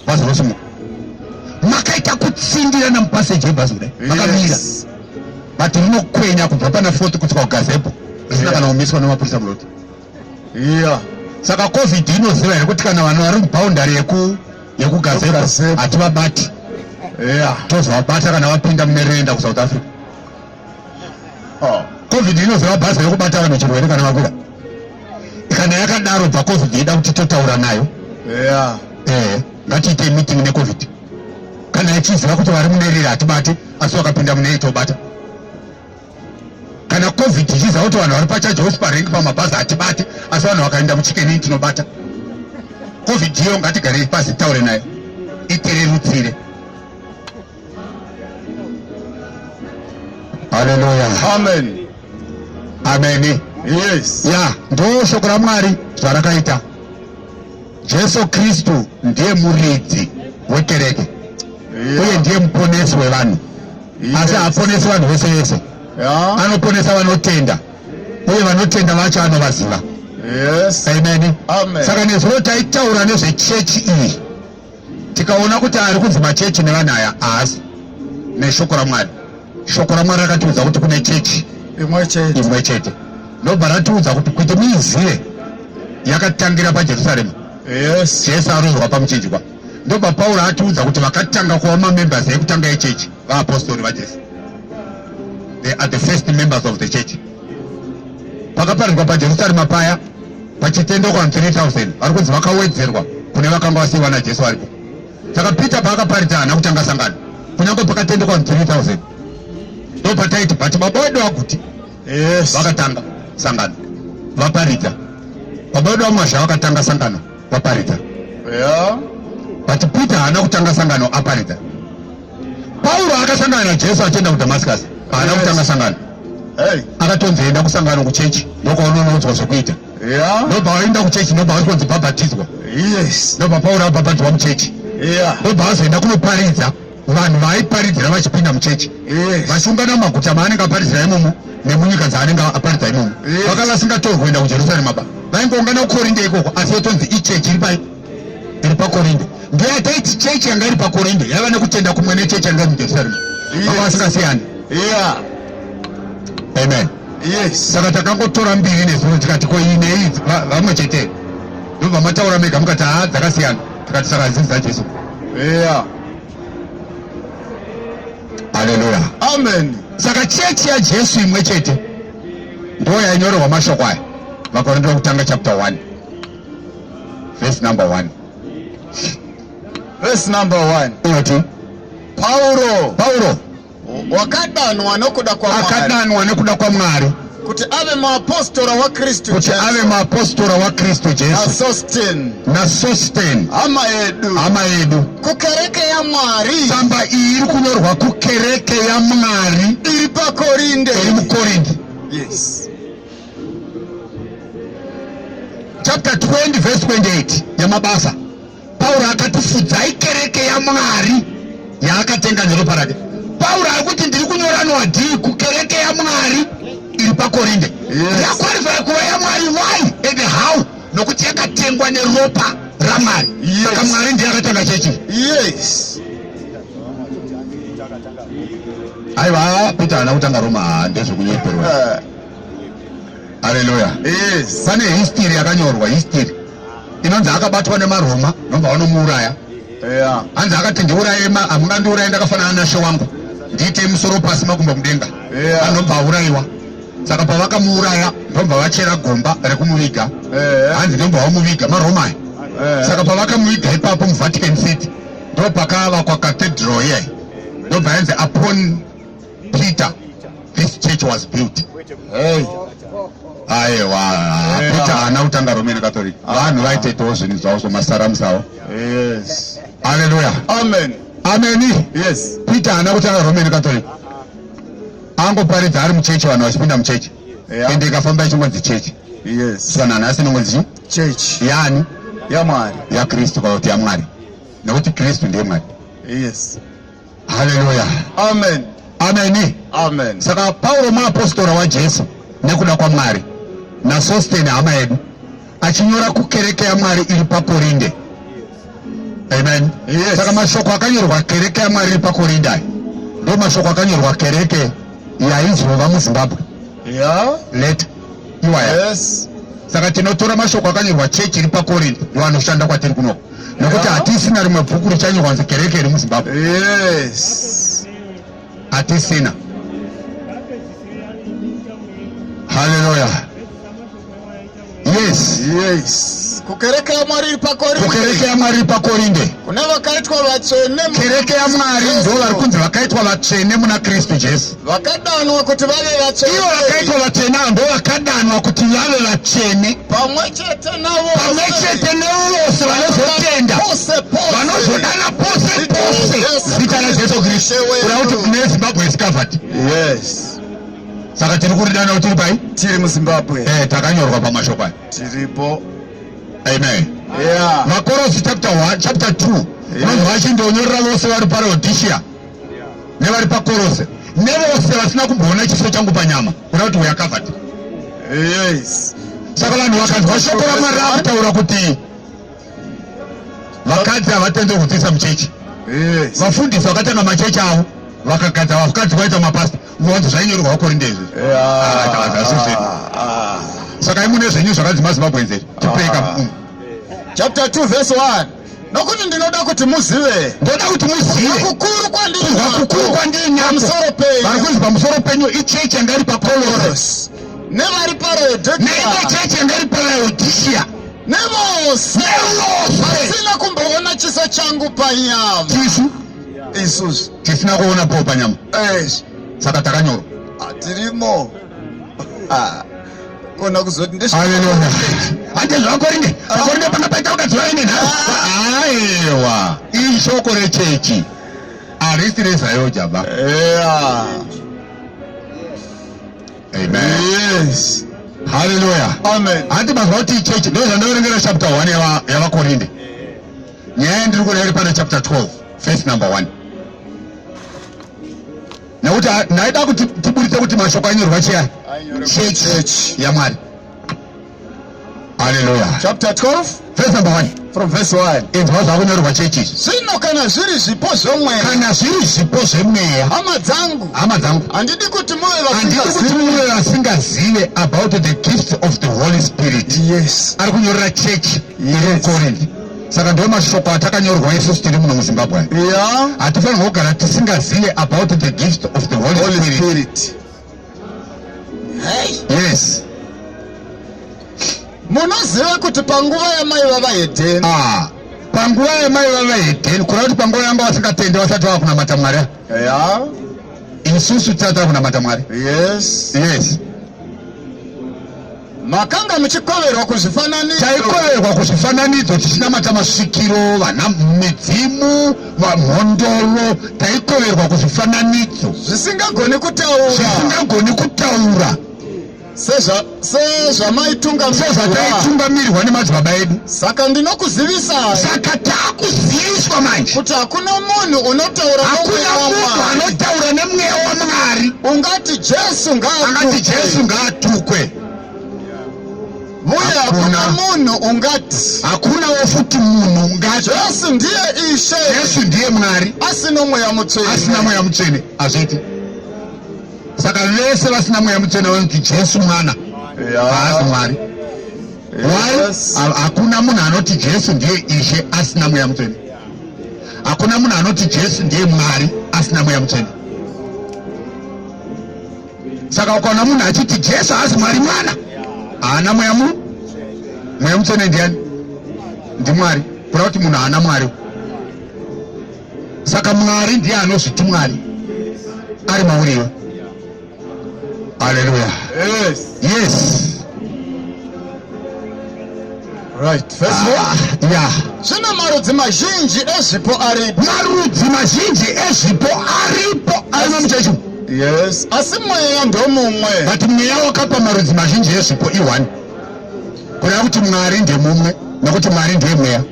Bhazi rosumuka. Makaita kutsindira namupaseji yebhazi kudai makamira. Bati rinokwenya kubva pana Fort kusvika kuGazepo risina kana kumiswa nemapurisa muroti. Saka COVID inoziva here kuti kana vanhu vari muboundary yekuGazepo hativabati. Tozovabata kana vapinda mune renda kuSouth Africa. COVID inoziva bhazi rekubata vanhu chirwere kana vakwira. kana yakadaro paCovid ida kuti totaura nayo. Ngatiite meeting neCovid. Kana ichiziva kuti vari munerera hatibati asi wakapinda mune tobata. Kana Covid ichiziva kuti vanhu vari pachaJospa Rank pamabhazi hatibati asi vanhu vakaenda muChicken tinobata. Covid iyo ngatigare pasi taure nayo itererutsire. Hallelujah. Amen. Amen. Yes. Ya, ndo shoko raMwari zvarakaita. Jesu Kristu ndiye muridzi wekereke. Uye ndiye muponesi wevanhu. Asi haponesi vanhu vese vese. Anoponesa vanotenda. Uye vanotenda vacho anovaziva. Yes. Amen. Amen. Saka nezuro taitaura nezvechechi iyi. Tikaona kuti ari kunzi machechi nevanhu aya haasi neshoko raMwari. Shoko raMwari rakatiudza kuti kune chechi imwe chete. Ndobva ratiudza kuti muizive yakatangira paJerusarema. Yes. Jesu arozwa pamuchinjikwa. Ndobva Pauro atiudza kuti vakatanga kuva mamembers ekutanga echechi vaapostoli vaJesu. They are the first members of the church. Pakaparidzwa paJerusarema paya pachitendo kwa 3000 vari kunzi vakawedzerwa kune vakanga vasiyiwa naJesu varipo. Saka Peter paakaparidza hana kutanga sangano kunyange pakatendekwa 3000. Ndopataiti bati mabodo akuti vakatanga sangano vaparidza. Mabodo vamwazha vakatanga sangano vaparidza. Bati Peter hana kutanga sangano aparidza. Pauro akasangana naJesu achienda kuDamascus hana kutanga sangano. Akatonzoenda kusangano kuchechi ndokwaunonodzwa zvokuita. Ndobva vaenda kuchechi ndobva vachikonzi bhabhatidzwa. Ndobva Pauro abhabhatidzwa muchechi. Ndobva vazoenda kunoparidza vanhu vaiparidzira vachipinda muchechi. Vachiungana mumaguta maanenge aparidzira imomo nemunyika dzaanenge aparidza imomo. Vakanga vasingatorwi kuenda kuJerusarema ba. Vaingoungana kuKorinde ikoko asi yotonzi ichechi iri paKorinde. Ndiyo yataiti chechi yanga iri paKorinde yava nekutenda kumwe nechechi yanga iri muJerusarema. Vanga vasingasiyani. Amen. Yes. Saka takangotora mbiri nezuro tikati ko ine idzi vamwe chete. Ndobva mataura mega mukati dzakasiyana. Tikati saka idzi dzaJesu. Hallelujah. Amen. Saka chechi yaJesu imwe chete ndo yainyorerwa mashoko aya. Vakorintho kutanga chapter 1 verse number 1. Verse number 1. Unoti Paulo wakadanwa nokuda kwa Mwari. Akadanwa nokuda kwa Mwari kuti ave maapostoli wa Kristu kuti Jesu. ave maapostoli wa Kristu Jesu. Na Sostene hama yedu kukereke ya Mwari. Tsamba iyi iri kunyorwa kukereke ya Mwari iri paKorinde. iri muKorinde. Yes. Chapter 20 verse 28 yamabasa. Paulo akatifudzai kereke ya Mwari yaakatenga neropa rake. Paulo akuti ndiri kunyora nhwadhi kukereke ya Mwari iri paKorinde. Yakwarifa kuva ya Mwari why and how? Nokuti yakatengwa neropa raMwari. Saka Mwari ndiye akatenga chechi. Yes. Aiwa Peter ana kutanga Roma ndezvokunyeperwa. Hallelujah. Yes. Pane history yakanyorwa history. Inonzi akabatwa nemaroma nobva vanomuuraya. Hanzi akati ndiuraye hamungandiurayi ndakafanana nashe wangu ndiite musoro pasi makumbo mudenga. Anobva aurayiwa. Saka pavakamuuraya ndobva vachera gomba rekumuviga. Hanzi ndobva vamuviga maroma aya. Saka pavakamuviga ipapo muVatican City ndopakavakwa cathedral here. Ndobva yanzi upon Peter this church was built. Aiwa Peter haana kutanga Roman Catholic. Vanhu vaiteitawo zvinhu zvavo zvomasaramu avo. Yes. Hallelujah. Amen. Amen. Yes. Peter haana kutanga Roman Catholic. Angoparidza ari muchechi vanhu vachipinda muchechi. Ende ikafamba ichingonzi chechi. Yes. Saka nanhasi inongonzi church yani ya Mwari. Ya Kristu kana kuti yaMwari. Nekuti Kristu ndiye Mwari. Yes. Hallelujah. Amen. Amen. Amen. Saka Paulo muapostora waJesu nekuda kwaMwari na Sostene hama yedu achinyora kukereke ya Mwari iri paKorinde. Amen. Yes. Saka mashoko akanyorwa kereke ya Mwari iri paKorinde ndo mashoko akanyorwa kereke yaizova muZimbabwe. Let iwaya. Yes. Saka tinotora mashoko akanyorwa chechi iri paKorinde ndo anoshanda kwatiri kunoko. Nokuti hatisina rimwe bhuku richanyorwa kunzi kereke iri muZimbabwe. Yes. Hatisina. Hallelujah. Yes. Kukereke ya Mwari pakorinde. Kukereke ya Mwari pakorinde. Kuna wakaitwa vatsvene. Kereke ya Mwari ndo vari kunzi vakaitwa vatsvene muna Kristu Jesu. Vakadanwa kuti vave vatsvene. Ivo vakaitwa vatsvene ndo vakadanwa kuti vave vatsvene. Pamwechete navo. Pamwechete nevose vanozotenda. Vanozodana pose pose. Zita raJesu Kristu. Kuda kuti kune Zimbabwe is covered. Yes. Saka tiri kuridana kuti tiri pai? Tiri muZimbabwe. Takanyorwa pamashoko aya. Tiripo. Amen. Yeah. Makorosi chapter 1, chapter 2. Vanhu vachindonyorera vose vari paRaodhisia. Nevari paKorose. Nevose vasina kumboona chiso changu panyama. Kuda kuti we are covered. Yes. Saka vanhu vakanzwa shoko raMwari rakutaura kuti vakadzi havatenzi kudzidzisa muchechi. Yes. Vafundisi vakatanga machechi avo vakagadza vakadzi vaita mapasta. Muwanzo zvainyorwa vaKorinde izvi. Saka imune zvenyu zvakadzi maZimbabwe tipeka. Chapter 2 verse 1. Nokuti ndinoda kuti muzive. Ndoda kuti muzive. Kukuru kwandiri. Kukuru kwandiri pamusoro penyu. Varikuzi pamusoro penyu ichechi yanga iri paKorose. Nevari paRaodhisia. Neichechi yanga iri paRaodhisia. Nevose. Vasina kumboona chiso changu panyama. Tisu. Isusu. Tisina kuona po panyama. Saka takanyorwa. Tirimo. Kona kuzoti ndisho. Haleluya. Ande zvakorinde. Akorinde pangapaita ukadzi vaine nha. Aiwa. Ishoko rechechi. Arisi rezayo jaba. Amen. Yes. Haleluya. Amen. Andi mazwa kuti ichechi ndo zvandaverengera chapter 1 yavaKorinde. Nyaya ndiri kureera pana chapter 12 verse number 1. Nekuti naida kuti tiburitse kuti mashoko anyorwa chiyani? Chechi yaMwari. Haleluya. Chapter 12 verse number 1. From verse 1. Inzwa zvakunyorwa chechi. Zvino kana zviri zvipo zvomweya. Kana zviri zvipo zvemweya. Hama dzangu. Handidi kuti muve vasingazive about the gift of the Holy Spirit. Yes. Ari kunyorera chechi yeKorinde. Saka ndo mashoko atakanyorwa isusu tiri muno muZimbabwe. Yeah. Hatifanirwi kugara tisingazive about the gift of the Holy Spirit. Hey. Yes. Munoziva kuti panguva yamai vavaHedheni. Panguva yamai vavaHedheni, kureva kuti panguva yanga vasingatendi vasati vava kunamata Mwari. Yeah. Isusu tisati kunamata Mwari. Yes. Yes. Makanga muchikoverwa kuzvifananidzo. Taikoverwa kuzvifananidzo tichinamata masvikiro, vana midzimu, mhondoro, taikoverwa kuzvifananidzo. Zvisingagoni kutaura. Sezvataitungamirwa nemadzibaba edu. Saka ndinokuzivisai. Saka takuziviswa manje kuti hakuna munhu unotaura nemweya waMwari. Ungati Jesu ngaatukwe. Muye hakuna munhu ungati. Hakuna wofuti munhu ungati. Jesu ndiye Ishe. Jesu ndiye Mwari. Asina mweya mutsvene. Azviti. Saka vese vasina mweya mutsvene vanoti Jesu mwana. Haasi Mwari. Hakuna munhu anoti Jesu ndiye Ishe asina mweya mutsvene. Hakuna munhu anoti Jesu ndiye Mwari asina mweya mutsvene. Saka ukaona munhu achiti Jesu haasi Mwari mwana, haana mweya mutsvene. Ndiani? NdiMwari. Kuda kuti munhu haana Mwari. Saka Mwari ndiye anozviti Mwari ari mauriwe. Hallelujah. Yes. Right. Verse 4. Yeah. Zvino marudzi mazhinji ezvipo aripo. Arimo muchechi. Yes. Asi mweya ndomumwe. But mweya wakapa marudzi mazhinji ezvipo i1. Kureva kuti Mwari ndiye mumwe nekuti Mwari ndiye mweya.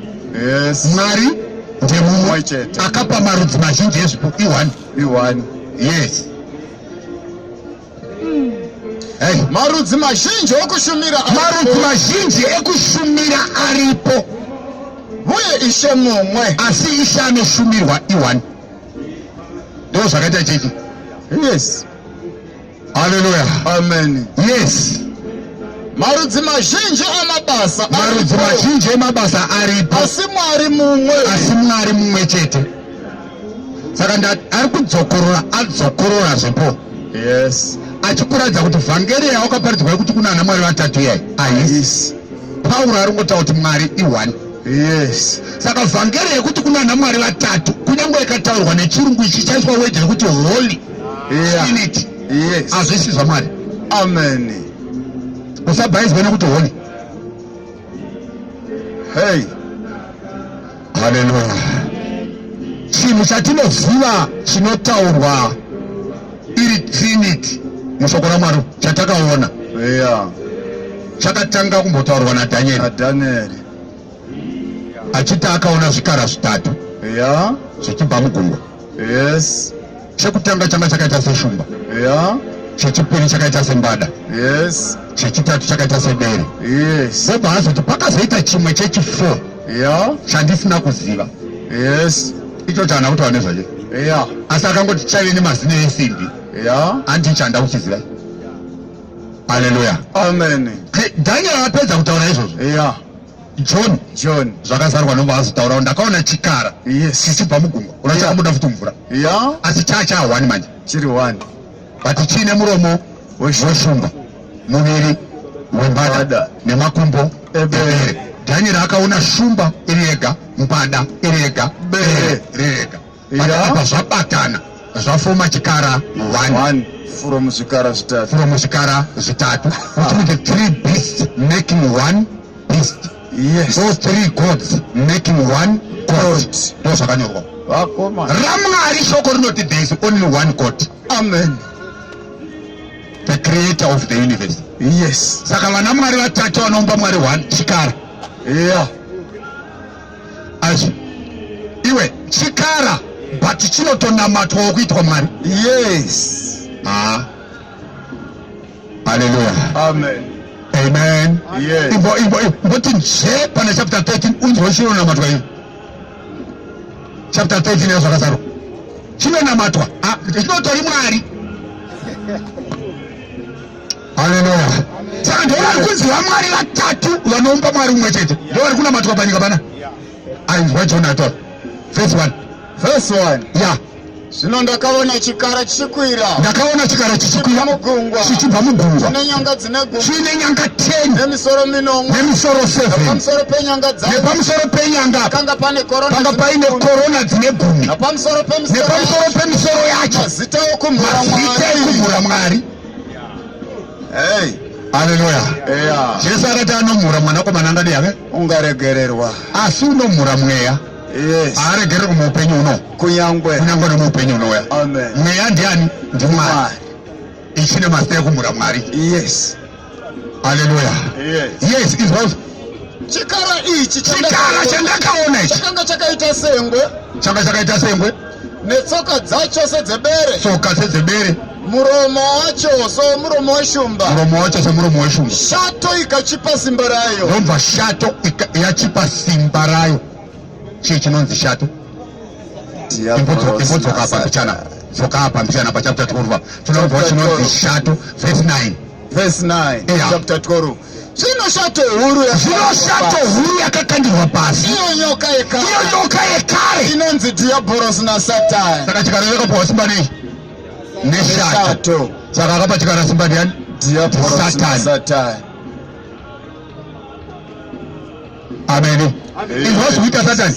Yes. Mwari ndiye mumwe akapa marudzi mazhinji ezvipo i1. Yes. Hey. Marudzi mazhinji ekushumira aripo. Uye Ishe mumwe. Asi Ishe anoshumirwa i1. Ndo zvakaita chechi. Yes. Hallelujah. Amen. Yes. Marudzi mazhinji emabasa aripo. Asi Mwari mumwe chete. Saka ari kudzokorora zvepo. Yes. Achikuradza kuti vhangeri yawakaparidzwa kuti kuna ana Mwari vatatu yai. Haisi. Pauro aringotaura kuti Mwari i1. Yes. Saka vhangeri yekuti kuna namwari vatatu kunyange yakataurwa nechirungu ichi chaiswa wedhi rekuti Holy Trinity. Yes. Azvisizva Mwari. Amen. Usabhaizwe nekuti Holy. Hey. Hallelujah. Chinhu chatinoziva chinotaurwa iri Trinity mushoko raMwari chatakaona chakatanga kumbotaurwa naDhanieri achiti akaona zvikara zvitatu zvichibva mugungwa. Yes. Chekutanga changa chakaita seshumba. Chechipiri chakaita sembada. Yes. Chechitatu chakaita sebere. Yes. Sobva azoti pakazoita chimwe chechi4 chandisina kuziva. Yes. Icho chana kutaura nezvacho. Asi akangoti chaive nemazina esimbi. Handi chanda kuchiziva. Haleluya. Amen. Daniel apedza kutaura izvozvo. John zvakazarwa nobva azotaura ndakaona chikara chichibva mugungwa unachabuda futi mvura asi chacha1 manje chiri 1 but chine muromo weshumba, muviri wembada nemakumbo ebere. Daniel akaona shumba iri yega, mbada iri yega, bere riri yega. Apa zvabatana zvafoma chikara 1 from zvikara zvitatu which means 3 beasts making 1 beast. Yes. Those 3 gods making 1 god. Those are kanyorwa. Ramwari shoko rinoti there is only 1 God. Amen. The creator of the universe. Yes. Saka vana Mwari vatatu vanomba Mwari 1 chikara. Achi. Iwe chikara but chinotonamatwa kuitwa Mwari. Yes. Hallelujah. Amen. Amen. Yes. Imboti nje pana chapter 13 unzwa chinonamatwa ivi. Chapter 13 yazvakazaro. Chinonamatwa. Chinotori Mwari. Hallelujah. Saka ndiwo vari kunzi vaMwari vatatu vanomba Mwari umwe chete. Ndiwo vari kunamatwa panyika pana. Ainzwa Jonathan. Verse 1. Yeah. Zvino ndakaona chikara chichikwira. Ndakaona chikara chichikwira chichibva mugungwa. Chine nyanga 10 nemisoro minomwe nemisoro 7. Pamusoro penyanga dzacho. Nepamusoro penyanga panga paine korona dzine 10. Napamusoro pemisoro yacho mazita okumhura Mwari. Hey. Hallelujah. Jesu akati anomhura mwanakomana angadi yake ungaregererwa. Asi unomhura mweya. Yes. Aregererwa muupenyu uno. Kunyangwe nemuupenyu unoya. Amen. Mweya ndiani? Ndimwari. Ichine mazita ekumhura Mwari. Yes. Hallelujah. Yes, is what? Chikara ichi chandakaona ichi changa chakaita sengwe netsoka dzacho sedzebere muromo wacho muromo weshumba shato ikachipa simba rayo. Ndobva shato yachipa simba rayo. Chii chinonzi shato? Imbodzoka apa mbichana pachapter 12 tinobva chinonzi shato. Verse 9 chapter 12. Zvino shato huru yakakandirwa pasi. Iyo nyoka yekare inonzi Diabolos na Satani. Saka chikara chakapiwa simba nei? Neshato. Saka akapa chikara simba ndiani? Diabolos na Satani. Amen. Izvozvikuita Satani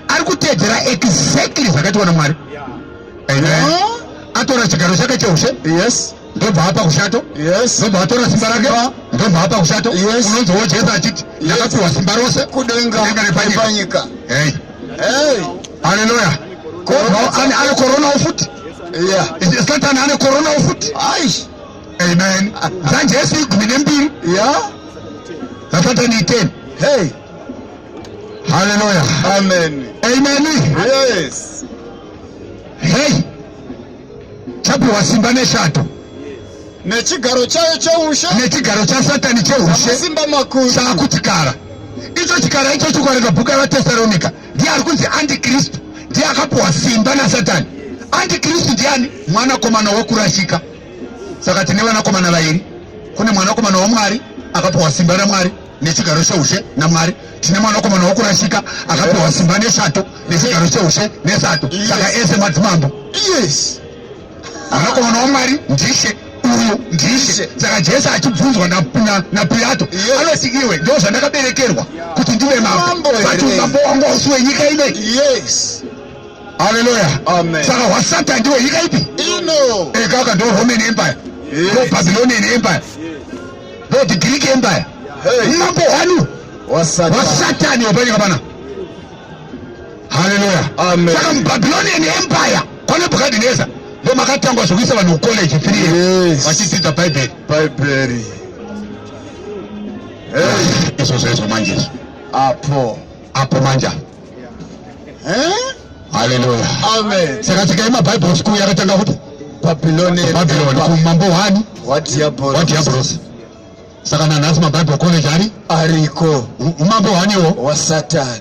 ari kuteedzera exactly zvakatiwa naMwari. Amen. Atora chigaro chake cheushe. Yes. Ndobva apa kushato. Yes. Ndobva atora simba rake. Ndobva apa kushato. Yes. Unonzwawo Jesu achiti ndakapiwa simba rose kudenga nepanyika. Hey. Hallelujah. Ane corona ufuti. Yeah. Satani ane corona ufuti. Amen. Jesu 12. Yeah. Satani 10. Hey. Hallelujah. Amen. Yes. Hey. Chapiwa simba neshato. Nechigaro chayo cheushe. Nechigaro cha Satani cheushe. Simba makuru. Chakuchikara. Icho chikara icho chikuwanika bhuku raTesalonika. Ndiye ari kunzi Antikristu. Ndiye akapiwa simba naSatani. Antikristu ndiani? Mwanakomana wokurashika. Saka tine vanakomana vaviri. Kune mwanakomana waMwari akapiwa simba naMwari nechigaro cheushe naMwari. Tine mwanakomana wokurashika akapiwa simba neshato nechigaro cheushe nesato. Saka ese madzimambo. Yes. Mwanakomana waMwari ndishe uyu ndishe. Saka Jesu achibvunzwa na Pilato anoti iwe ndo zvandakaberekerwa kuti ndive mambo, but umambo wangu hausi wenyika ine. Yes. Haleluya. Amen. Saka wasatani ndiwe nyika ipi? Ino. Kaka ndo Roman Empire, ndo Babylonian Empire, ndo the Greek Empire. Umambo wanu wasatani wapanyika pana. Haleluya. Amen. Saka Babylonian Empire kwa Nebukadnezar ndo makatangwa zvekuisa vanhu college free vachidzidza Bible. Izvo manje apo manja. Haleluya. Amen. Saka tikaima Bible school yakatanga kuti Babylon kumambo wani Diabolos. Saka nanhasi maBible college ariko umambo waniwo wasatani.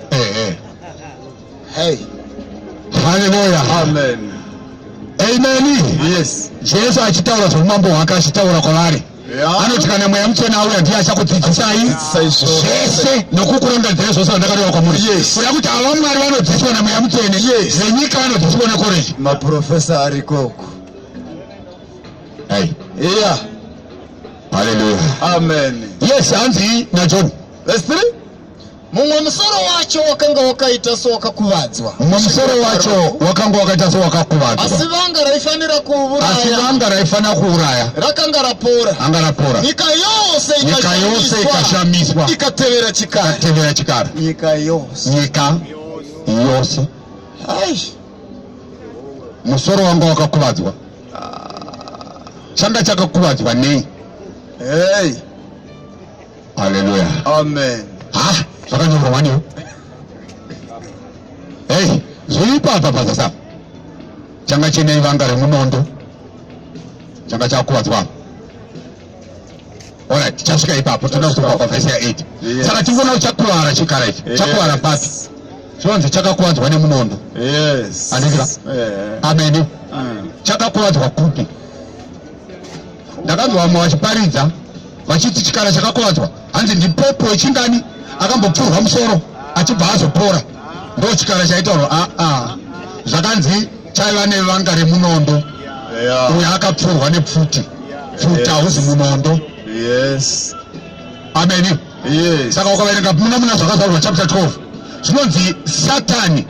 Hey. Haleluya. Amen. Amen. Yes. Jesu achitaura zvomambo wake achitaura kwavari. Anoti kana mweya mutsvene auya ndiye achakudzidzisai zvese nokukurondedzai zvose vandakareva kwamuri. Kuda kuti ava Mwari vanodzidziswa namweya mutsvene, venyika vanodzidziswa nekoreji. Maprofesa arikoko. Haleluya. Amen. Yes, hanzi naJohn. Verse 3. Mumwe musoro wacho wakanga wakaita so wakakuvadzwa. Mumwe musoro wacho wakanga wakaita so wakakuvadzwa. Asi vanga raifanira kuuraya. Rakanga rapora. Anga rapora. Nyika yose ikashamiswa. Ikatevera chikara. Nyika yose. Musoro wanga wakakuvadzwa. Changa chakakuvadzwa nei? Haleluya. Amen. Zvakanyorwa waniwo. Zviripo apa pazasa. Changa chine vanga remunondo. Changa chakuvadzwa. Alright, tichasvika ipapo toda kutoka kwa verse 8. Saka tingona chakuwara chikara ichi. Chakuwara papi. Zvonzi chakakuvadzwa nemunondo. Yes. Andika. Amen. Chakakuvadzwa kupi? Ndakanzwa vamwe vachiparidza vachiti chikara chakakuvadzwa hanzi ndipopo wechingani akambopfurwa musoro achibva azopora, ndo chikara chaitaurwa. Zvakanzi chaiva nevanga remunondo, uyo akapfurwa nepfuti. Pfuta hauzi munondo. Amen. Saka ukaverenga muna zvakazvarwa chapter 12 zvinonzi Satani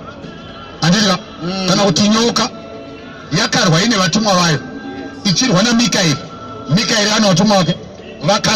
andika kana kuti nyoka yakarwa ine vatumwa vayo ichirwa naMikaeri. Mikaeri ana vatumwa vake